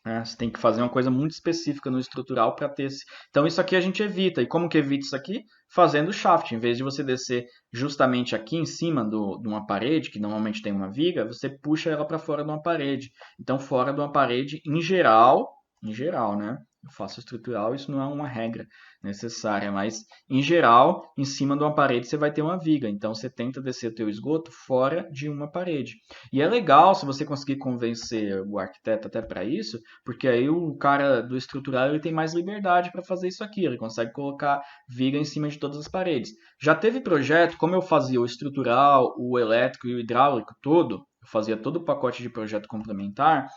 Né? Você tem que fazer uma coisa muito específica no estrutural para ter esse. Então, isso aqui a gente evita. E como que evita isso aqui? Fazendo shaft. Em vez de você descer justamente aqui em cima de uma parede, que normalmente tem uma viga, você puxa ela para fora de uma parede. Então, fora de uma parede, em geral, né? Eu faço estrutural, isso não é uma regra necessária, mas em geral, em cima de uma parede você vai ter uma viga. Então, você tenta descer o teu esgoto fora de uma parede. E é legal se você conseguir convencer o arquiteto até para isso, porque aí o cara do estrutural ele tem mais liberdade para fazer isso aqui. Ele consegue colocar viga em cima de todas as paredes. Já teve projeto, como eu fazia o estrutural, o elétrico e o hidráulico todo, eu fazia todo o pacote de projeto complementar.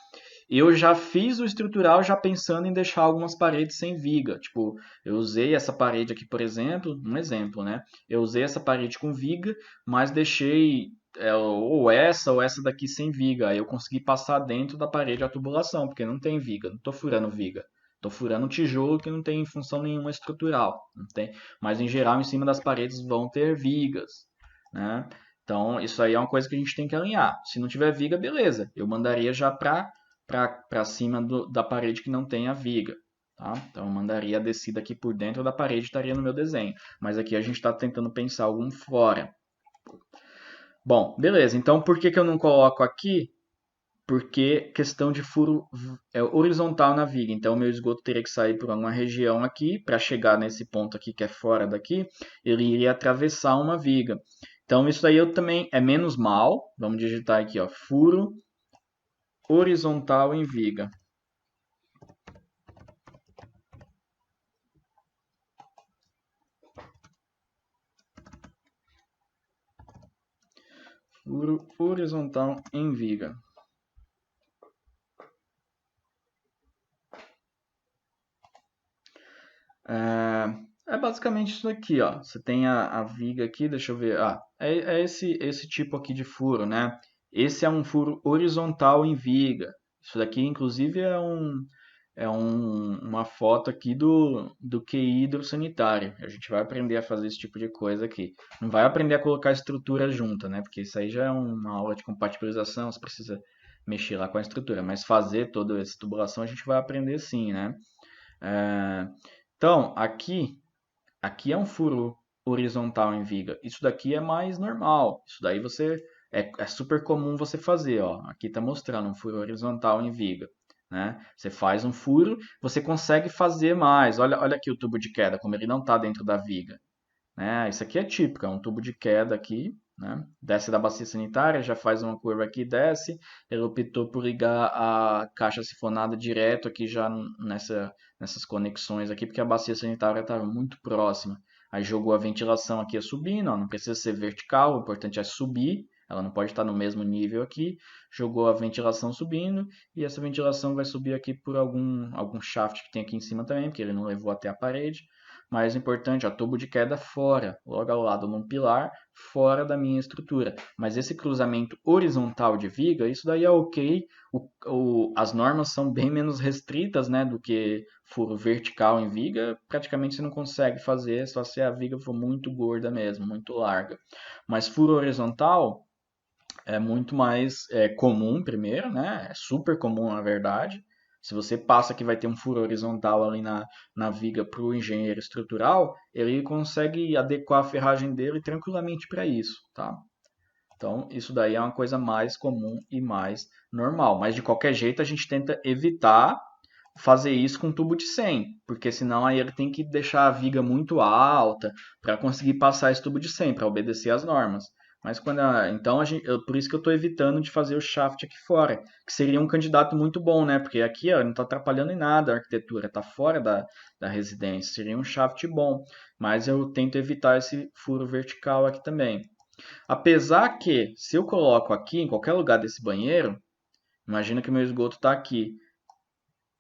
Eu já fiz o estrutural já pensando em deixar algumas paredes sem viga. Tipo, eu usei essa parede aqui, por exemplo, um exemplo, né? Eu usei essa parede com viga, mas deixei ou essa daqui sem viga. Aí eu consegui passar dentro da parede a tubulação, porque não tem viga, não estou furando viga. Estou furando tijolo que não tem função nenhuma estrutural. Não tem. Mas em geral, em cima das paredes vão ter vigas, né? Então, isso aí é uma coisa que a gente tem que alinhar. Se não tiver viga, beleza. Eu mandaria já para cima da parede que não tem a viga. Tá? Então, eu mandaria a descida aqui por dentro da parede, estaria no meu desenho. Mas aqui a gente está tentando pensar algum fora. Bom, beleza. Então, por que eu não coloco aqui? Porque questão de furo horizontal na viga. Então, o meu esgoto teria que sair por alguma região aqui, para chegar nesse ponto aqui que é fora daqui, ele iria atravessar uma viga. Então, isso aí eu também é menos mal. Vamos digitar aqui, ó, furo horizontal em viga. Furo horizontal em viga. É basicamente isso aqui, ó. Você tem a viga aqui, deixa eu ver. É esse tipo aqui de furo, né? Esse é um furo horizontal em viga. Isso daqui, inclusive, uma foto aqui do QI hidrossanitário. A gente vai aprender a fazer esse tipo de coisa aqui. Não vai aprender a colocar estrutura junta, né? Porque isso aí já é uma aula de compatibilização, você precisa mexer lá com a estrutura. Mas fazer toda essa tubulação a gente vai aprender sim, né? É, então, aqui é um furo horizontal em viga. Isso daqui é mais normal. Isso daí é super comum você fazer, ó. Aqui está mostrando um furo horizontal em viga, né? Você faz um furo, você consegue fazer mais. Olha aqui o tubo de queda, como ele não está dentro da viga, né? Isso aqui é típico, é um tubo de queda aqui, né? Desce da bacia sanitária, já faz uma curva aqui, desce. Ele optou por ligar a caixa sifonada direto aqui já nessas conexões aqui, porque a bacia sanitária estava muito próxima. Aí jogou a ventilação aqui subindo, ó, não precisa ser vertical, o importante é subir. Ela não pode estar no mesmo nível aqui. Jogou a ventilação subindo e essa ventilação vai subir aqui por algum shaft que tem aqui em cima também, porque ele não levou até a parede. Mais importante, ó, tubo de queda fora, logo ao lado num pilar, fora da minha estrutura. Mas esse cruzamento horizontal de viga, isso daí é ok. As normas são bem menos restritas, né, do que furo vertical em viga. Praticamente você não consegue fazer, só se a viga for muito gorda mesmo, muito larga. Mas furo horizontal é muito mais comum primeiro, né? É super comum na verdade. Se você passa que vai ter um furo horizontal ali na viga para o engenheiro estrutural, ele consegue adequar a ferragem dele tranquilamente para isso, tá? Então, isso daí é uma coisa mais comum e mais normal. Mas de qualquer jeito, a gente tenta evitar fazer isso com tubo de 100, porque senão aí ele tem que deixar a viga muito alta para conseguir passar esse tubo de 100, para obedecer às normas. Mas então por isso que eu estou evitando de fazer o shaft aqui fora, que seria um candidato muito bom, né? Porque aqui ó, não está atrapalhando em nada a arquitetura, está fora da residência, seria um shaft bom. Mas eu tento evitar esse furo vertical aqui também. Apesar que, se eu coloco aqui em qualquer lugar desse banheiro, imagina que o meu esgoto está aqui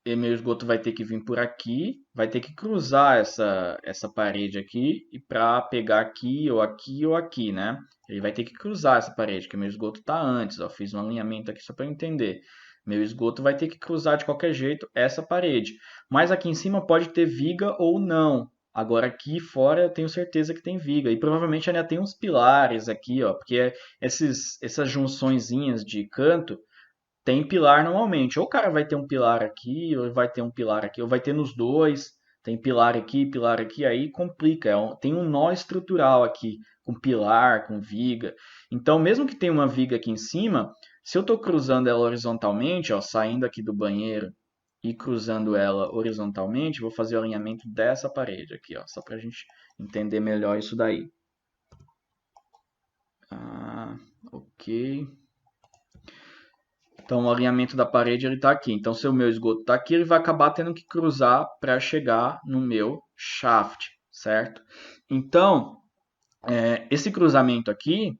e meu esgoto vai ter que vir por aqui, vai ter que cruzar essa parede aqui e para pegar aqui ou aqui ou aqui, né? Ele vai ter que cruzar essa parede, que meu esgoto está antes, ó, fiz um alinhamento aqui só para entender. Meu esgoto vai ter que cruzar de qualquer jeito essa parede. Mas aqui em cima pode ter viga ou não. Agora aqui fora eu tenho certeza que tem viga. E provavelmente ainda tem uns pilares aqui, ó, porque essas junçõezinhas de canto tem pilar normalmente. Ou o cara vai ter um pilar aqui, ou vai ter um pilar aqui, ou vai ter nos dois. Tem pilar aqui, aí complica. Tem um nó estrutural aqui, com pilar, com viga. Então, mesmo que tenha uma viga aqui em cima, se eu estou cruzando ela horizontalmente, ó, saindo aqui do banheiro e cruzando ela horizontalmente, vou fazer o alinhamento dessa parede aqui, ó, só para a gente entender melhor isso daí. Ok. Então, o alinhamento da parede ele está aqui. Então, se o meu esgoto está aqui, ele vai acabar tendo que cruzar para chegar no meu shaft, certo? Então, esse cruzamento aqui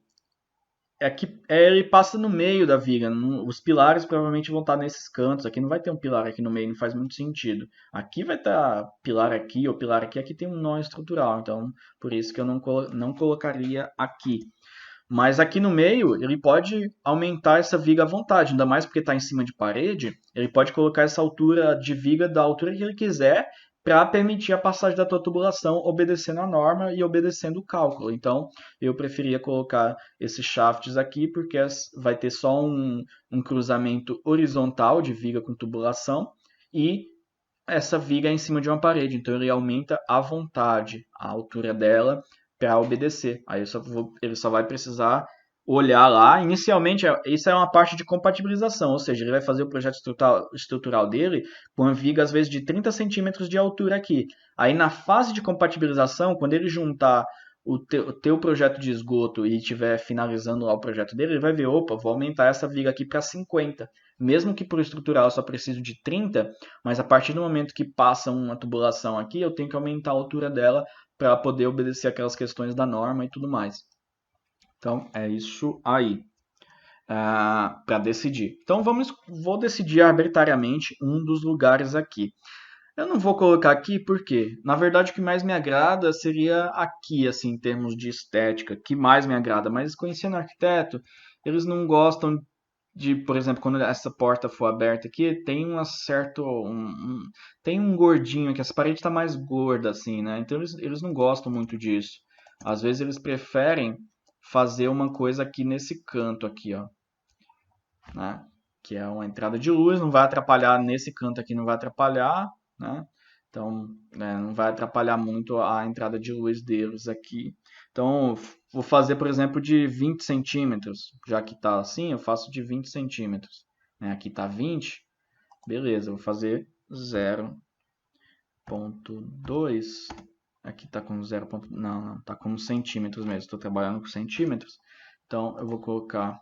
ele passa no meio da viga. Os pilares provavelmente vão estar nesses cantos. Aqui não vai ter um pilar aqui no meio, não faz muito sentido. Aqui vai estar pilar aqui ou pilar aqui. Aqui tem um nó estrutural, então por isso que eu não colocaria aqui. Mas aqui no meio, ele pode aumentar essa viga à vontade, ainda mais porque está em cima de parede. Ele pode colocar essa altura de viga da altura que ele quiser para permitir a passagem da tua tubulação obedecendo a norma e obedecendo o cálculo. Então, eu preferia colocar esses shafts aqui porque vai ter só um cruzamento horizontal de viga com tubulação e essa viga é em cima de uma parede, então ele aumenta à vontade a altura dela para obedecer. Aí ele só vai precisar olhar lá. Inicialmente, isso é uma parte de compatibilização, ou seja, ele vai fazer o projeto estrutural dele com uma viga, às vezes, de 30 centímetros de altura aqui. Aí, na fase de compatibilização, quando ele juntar o teu projeto de esgoto e estiver finalizando lá o projeto dele, ele vai ver, opa, vou aumentar essa viga aqui para 50. Mesmo que para o estrutural eu só preciso de 30, mas a partir do momento que passa uma tubulação aqui, eu tenho que aumentar a altura dela para poder obedecer aquelas questões da norma e tudo mais. Então, é isso aí. Para decidir. Então, vou decidir arbitrariamente um dos lugares aqui. Eu não vou colocar aqui porque, na verdade, o que mais me agrada seria aqui, assim, em termos de estética, que mais me agrada. Mas conhecendo arquiteto, eles não gostam por exemplo, quando essa porta for aberta aqui, tem tem um gordinho aqui, essa parede está mais gorda assim, né? Então eles não gostam muito disso. Às vezes eles preferem fazer uma coisa aqui nesse canto aqui, ó, né? Que é uma entrada de luz, não vai atrapalhar nesse canto aqui, não vai atrapalhar, né? Então, né, não vai atrapalhar muito a entrada de luz deles aqui. Então, vou fazer, por exemplo, de 20 centímetros. Já que está assim, eu faço de 20 centímetros. Né? Aqui está 20, beleza, eu vou fazer 0,2. Aqui está com 0. Não, está com centímetros mesmo. Estou trabalhando com centímetros. Então, eu vou colocar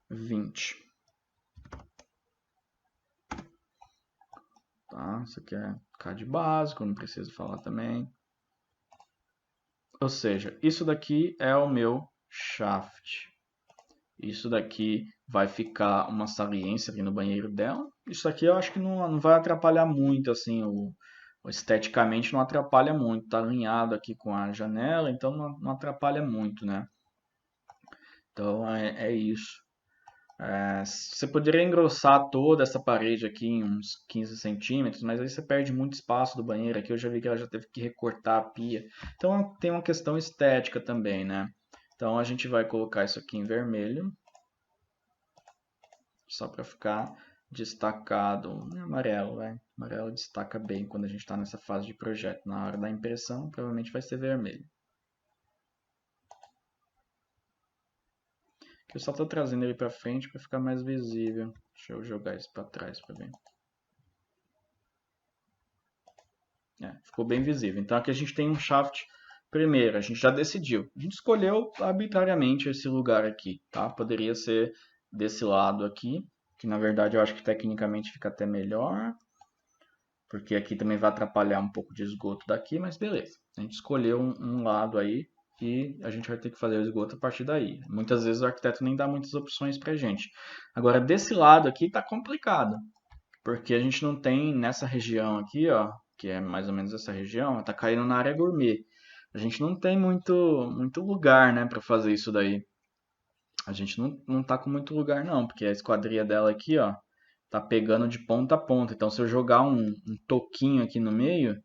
20. Tá? Isso aqui é CAD básico, não preciso falar também. Ou seja, isso daqui é o meu shaft. Isso daqui vai ficar uma saliência ali no banheiro dela. Isso aqui eu acho que não vai atrapalhar muito, assim, esteticamente não atrapalha muito. Tá alinhado aqui com a janela, então não atrapalha muito, né? Então é isso. Você poderia engrossar toda essa parede aqui em uns 15 centímetros, mas aí você perde muito espaço do banheiro. Aqui eu já vi que ela já teve que recortar a pia. Então tem uma questão estética também, né? Então a gente vai colocar isso aqui em vermelho, só para ficar destacado. Amarelo, vai. Amarelo destaca bem quando a gente está nessa fase de projeto. Na hora da impressão, provavelmente vai ser vermelho. Eu só estou trazendo ele para frente para ficar mais visível. Deixa eu jogar isso para trás para ver. Ficou bem visível. Então aqui a gente tem um shaft primeiro, a gente já decidiu. A gente escolheu arbitrariamente esse lugar aqui, tá? Poderia ser desse lado aqui, que na verdade eu acho que tecnicamente fica até melhor, porque aqui também vai atrapalhar um pouco de esgoto daqui, mas beleza. A gente escolheu um lado aí e a gente vai ter que fazer o esgoto a partir daí. Muitas vezes o arquiteto nem dá muitas opções pra gente. Agora, desse lado aqui tá complicado, porque a gente não tem nessa região aqui, ó, que é mais ou menos essa região, tá caindo na área gourmet. A gente não tem muito lugar, né, para fazer isso daí. A gente não tá com muito lugar não, porque a esquadria dela aqui, ó, tá pegando de ponta a ponta. Então se eu jogar um toquinho aqui no meio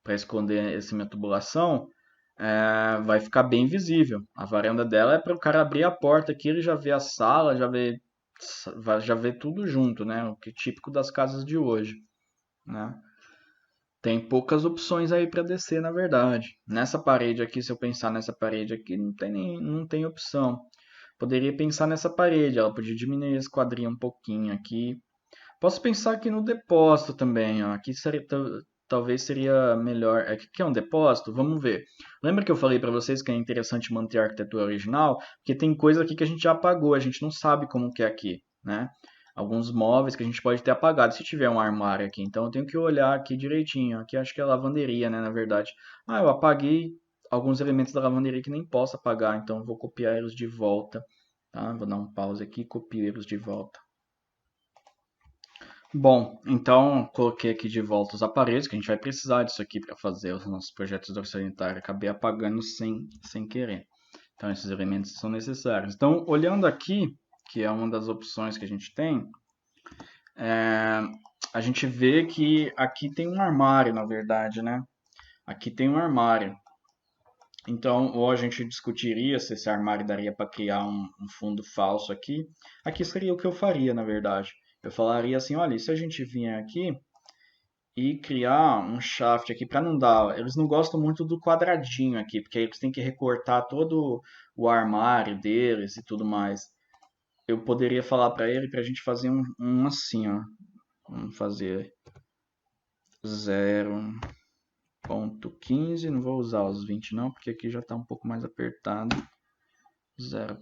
para esconder essa minha tubulação, vai ficar bem visível. A varanda dela é para o cara abrir a porta aqui, ele já vê a sala, já vê tudo junto, né? O que é típico das casas de hoje, né? Tem poucas opções aí para descer, na verdade. Nessa parede aqui, se eu pensar nessa parede aqui, não tem opção. Poderia pensar nessa parede, ela podia diminuir a esquadria um pouquinho aqui. Posso pensar aqui no depósito também, ó. Aqui talvez seria melhor. Aqui que é um depósito? Vamos ver. Lembra que eu falei para vocês que é interessante manter a arquitetura original? Porque tem coisa aqui que a gente já apagou, a gente não sabe como que é aqui, né? Alguns móveis que a gente pode ter apagado se tiver um armário aqui. Então eu tenho que olhar aqui direitinho. Aqui acho que é a lavanderia, né, na verdade. Eu apaguei alguns elementos da lavanderia que nem posso apagar, então eu vou copiar eles de volta, tá? Vou dar um pause aqui e copio eles de volta. Bom, então coloquei aqui de volta os aparelhos, que a gente vai precisar disso aqui para fazer os nossos projetos orçamentários. Acabei apagando sem querer. Então esses elementos são necessários. Então, olhando aqui, que é uma das opções que a gente tem, a gente vê que aqui tem um armário, na verdade, né? Aqui tem um armário. Então, ou a gente discutiria se esse armário daria para criar um fundo falso aqui. Aqui seria o que eu faria, na verdade. Eu falaria assim, olha, e se a gente vier aqui e criar um shaft aqui para não dar. Eles não gostam muito do quadradinho aqui, porque aí eles têm que recortar todo o armário deles e tudo mais. Eu poderia falar para ele para a gente fazer um assim, ó. Vamos fazer 0,15. Não vou usar os 20 não, porque aqui já está um pouco mais apertado. 0.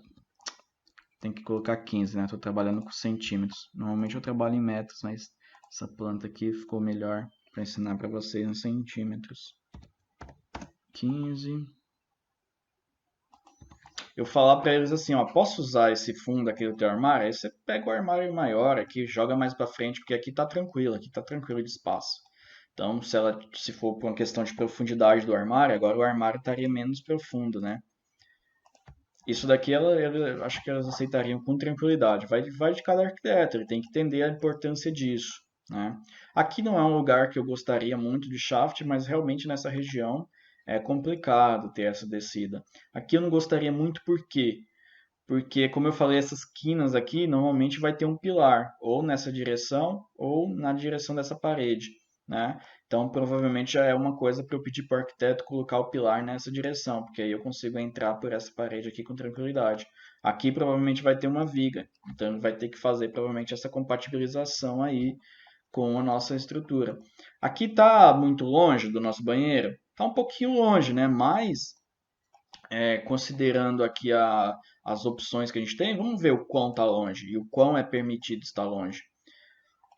Tem que colocar 15, né? Estou trabalhando com centímetros. Normalmente eu trabalho em metros, mas essa planta aqui ficou melhor para ensinar para vocês em centímetros. 15. Eu falar para eles assim, ó, posso usar esse fundo aqui do teu armário? Aí você pega o armário maior aqui, joga mais para frente, porque aqui tá tranquilo de espaço. Então, se for por uma questão de profundidade do armário, agora o armário estaria menos profundo, né? Isso daqui acho que elas aceitariam com tranquilidade. Vai de cada arquiteto, ele tem que entender a importância disso, né? Aqui não é um lugar que eu gostaria muito de shaft, mas realmente nessa região é complicado ter essa descida. Aqui eu não gostaria muito por quê? Porque, como eu falei, essas quinas aqui normalmente vai ter um pilar, ou nessa direção, ou na direção dessa parede, né? Então, provavelmente já é uma coisa para eu pedir para o arquiteto colocar o pilar nessa direção, porque aí eu consigo entrar por essa parede aqui com tranquilidade. Aqui provavelmente vai ter uma viga, então ele vai ter que fazer provavelmente essa compatibilização aí com a nossa estrutura. Aqui está muito longe do nosso banheiro? Está um pouquinho longe, né? Mas considerando aqui as opções que a gente tem, vamos ver o quão está longe e o quão é permitido estar longe.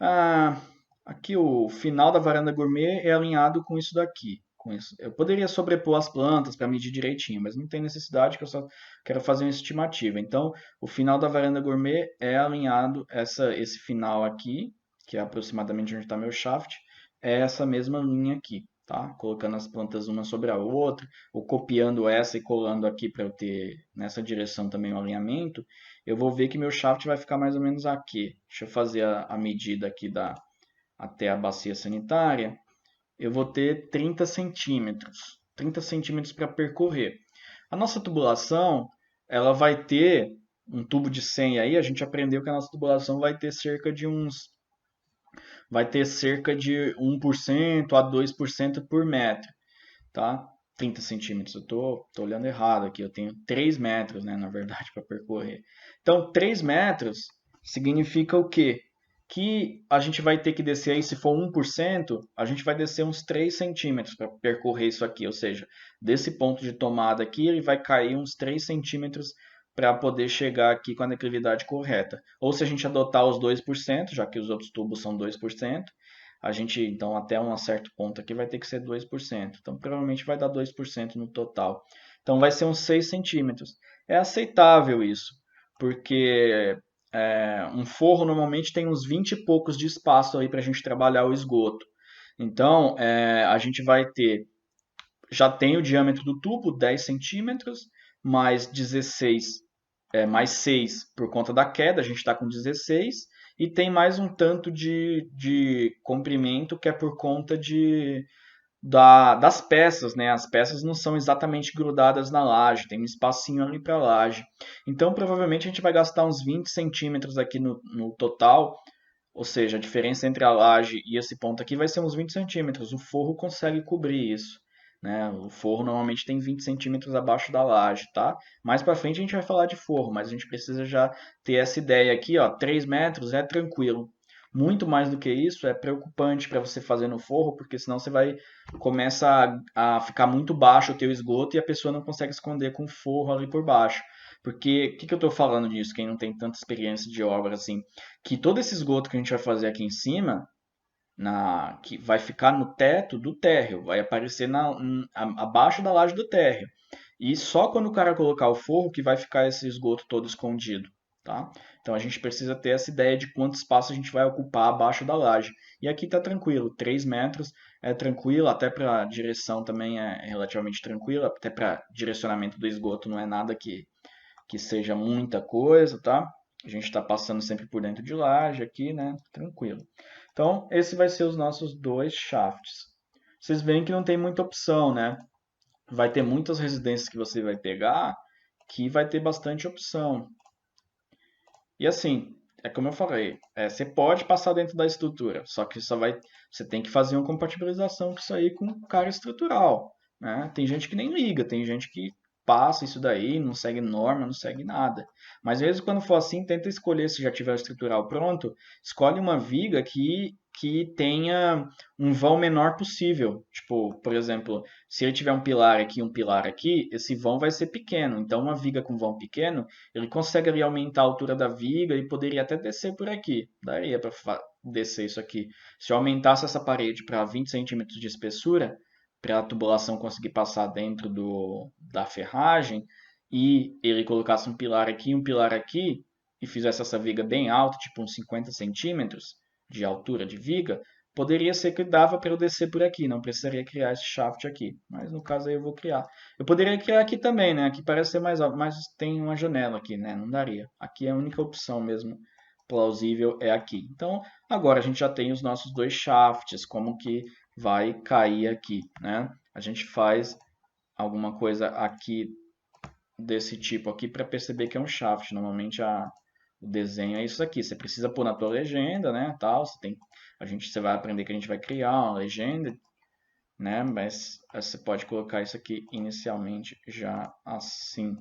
Ah, aqui o final da varanda gourmet é alinhado com isso daqui. Com isso. Eu poderia sobrepor as plantas para medir direitinho, mas não tem necessidade, que eu só quero fazer uma estimativa. Então, o final da varanda gourmet é alinhado, esse final aqui, que é aproximadamente onde está meu shaft, é essa mesma linha aqui, tá? Colocando as plantas uma sobre a outra, ou copiando essa e colando aqui para eu ter nessa direção também o alinhamento, eu vou ver que meu shaft vai ficar mais ou menos aqui. Deixa eu fazer a medida aqui até a bacia sanitária. Eu vou ter 30 centímetros. 30 centímetros para percorrer. A nossa tubulação, ela vai ter um tubo de 100 aí, a gente aprendeu que a nossa tubulação vai ter cerca de 1% a 2% por metro, tá? 30 centímetros, eu tô olhando errado aqui, eu tenho 3 metros, né, na verdade, para percorrer. Então, 3 metros significa o quê? Que a gente vai ter que descer aí, se for 1%, a gente vai descer uns 3 centímetros para percorrer isso aqui, ou seja, desse ponto de tomada aqui, ele vai cair uns 3 centímetros para poder chegar aqui com a declividade correta. Ou se a gente adotar os 2%, já que os outros tubos são 2%, a gente, então, até um certo ponto aqui vai ter que ser 2%. Então, provavelmente vai dar 2% no total. Então, vai ser uns 6 centímetros. É aceitável isso, porque um forro normalmente tem uns 20 e poucos de espaço aí para a gente trabalhar o esgoto. Então, a gente vai ter, já tem o diâmetro do tubo, 10 centímetros, mais 16 mais 6 por conta da queda, a gente está com 16, e tem mais um tanto de comprimento que é por conta das peças, né? As peças não são exatamente grudadas na laje, tem um espacinho ali para a laje. Então, provavelmente, a gente vai gastar uns 20 centímetros aqui no total, ou seja, a diferença entre a laje e esse ponto aqui vai ser uns 20 centímetros. O forro consegue cobrir isso, né? O forro normalmente tem 20 centímetros abaixo da laje, tá? Mais para frente a gente vai falar de forro, mas a gente precisa já ter essa ideia aqui, ó, 3 metros é tranquilo. Muito mais do que isso é preocupante para você fazer no forro, porque senão você vai começa a ficar muito baixo o teu esgoto e a pessoa não consegue esconder com forro ali por baixo. Porque, o que eu estou falando disso, quem não tem tanta experiência de obra assim? Que todo esse esgoto que a gente vai fazer aqui em cima, que vai ficar no teto do térreo, vai aparecer abaixo da laje do térreo. E só quando o cara colocar o forro que vai ficar esse esgoto todo escondido, tá? Então a gente precisa ter essa ideia de quanto espaço a gente vai ocupar abaixo da laje. E aqui está tranquilo, 3 metros é tranquilo, até para direção também é relativamente tranquilo, até para direcionamento do esgoto não é nada que seja muita coisa, tá? A gente está passando sempre por dentro de laje aqui, né? Tranquilo. Então, esse vai ser os nossos dois shafts. Vocês veem que não tem muita opção, né? Vai ter muitas residências que você vai pegar que vai ter bastante opção. E assim, é como eu falei, você pode passar dentro da estrutura, só que você tem que fazer uma compatibilização com isso aí com o cara estrutural, né? Tem gente que nem liga, tem gente que passa isso daí, não segue norma, não segue nada. Mas mesmo quando for assim, tenta escolher, se já tiver o estrutural pronto, escolhe uma viga que tenha um vão menor possível. Tipo, por exemplo, se ele tiver um pilar aqui, esse vão vai ser pequeno. Então, uma viga com vão pequeno, ele consegue ali aumentar a altura da viga e poderia até descer por aqui. Daria para descer isso aqui. Se eu aumentasse essa parede para 20 centímetros de espessura, para a tubulação conseguir passar dentro da ferragem, e ele colocasse um pilar aqui, e fizesse essa viga bem alta, tipo uns 50 centímetros de altura de viga, Poderia ser que dava para eu descer por aqui, não precisaria criar esse shaft aqui, mas no caso aí eu vou criar. Eu poderia criar aqui também, né? Aqui parece ser mais alto, mas tem uma janela aqui, né? Não daria. Aqui é a única opção mesmo plausível é aqui. Então, agora a gente já tem os nossos dois shafts, como que vai cair aqui, né? A gente faz alguma coisa aqui desse tipo aqui para perceber que é um shaft. Normalmente o desenho é isso aqui. Você precisa pôr na tua legenda, né? Tal. Você vai aprender que a gente vai criar uma legenda, né? Mas você pode colocar isso aqui inicialmente já assim.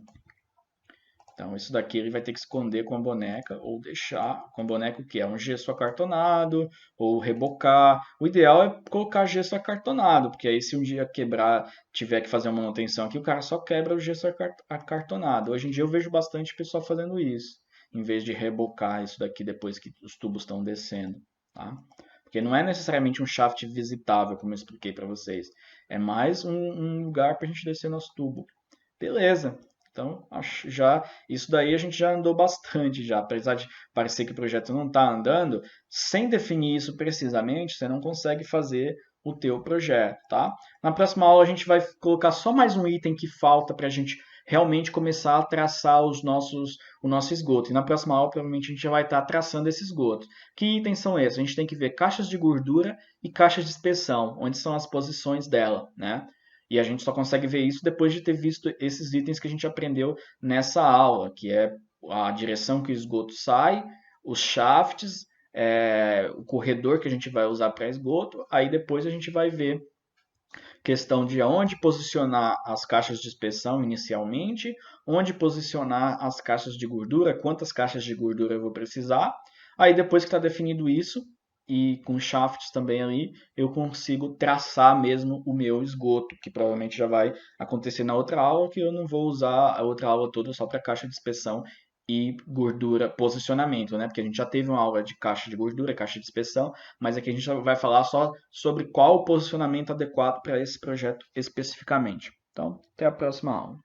Então, isso daqui ele vai ter que esconder com a boneca ou deixar com a boneca o que é um gesso acartonado ou rebocar. O ideal é colocar gesso acartonado, porque aí se um dia quebrar, tiver que fazer uma manutenção aqui, o cara só quebra o gesso acartonado. Hoje em dia eu vejo bastante pessoal fazendo isso, em vez de rebocar isso daqui depois que os tubos estão descendo, tá? Porque não é necessariamente um shaft visitável, como eu expliquei para vocês. É mais um lugar para a gente descer nosso tubo. Beleza. Então, acho já isso daí a gente já andou bastante já, apesar de parecer que o projeto não está andando, sem definir isso precisamente, você não consegue fazer o teu projeto, tá? Na próxima aula a gente vai colocar só mais um item que falta para a gente realmente começar a traçar o nosso esgoto. E na próxima aula provavelmente a gente já vai estar traçando esse esgoto. Que itens são esses? A gente tem que ver caixas de gordura e caixas de inspeção, onde são as posições dela, né? E a gente só consegue ver isso depois de ter visto esses itens que a gente aprendeu nessa aula, que é a direção que o esgoto sai, os shafts, o corredor que a gente vai usar para esgoto. Aí depois a gente vai ver questão de onde posicionar as caixas de inspeção inicialmente, onde posicionar as caixas de gordura, quantas caixas de gordura eu vou precisar. Aí depois que está definido isso, e com shafts também ali, eu consigo traçar mesmo o meu esgoto, que provavelmente já vai acontecer na outra aula, que eu não vou usar a outra aula toda só para caixa de inspeção e gordura, posicionamento, né? Porque a gente já teve uma aula de caixa de gordura, caixa de inspeção, mas aqui a gente vai falar só sobre qual o posicionamento adequado para esse projeto especificamente. Então, até a próxima aula.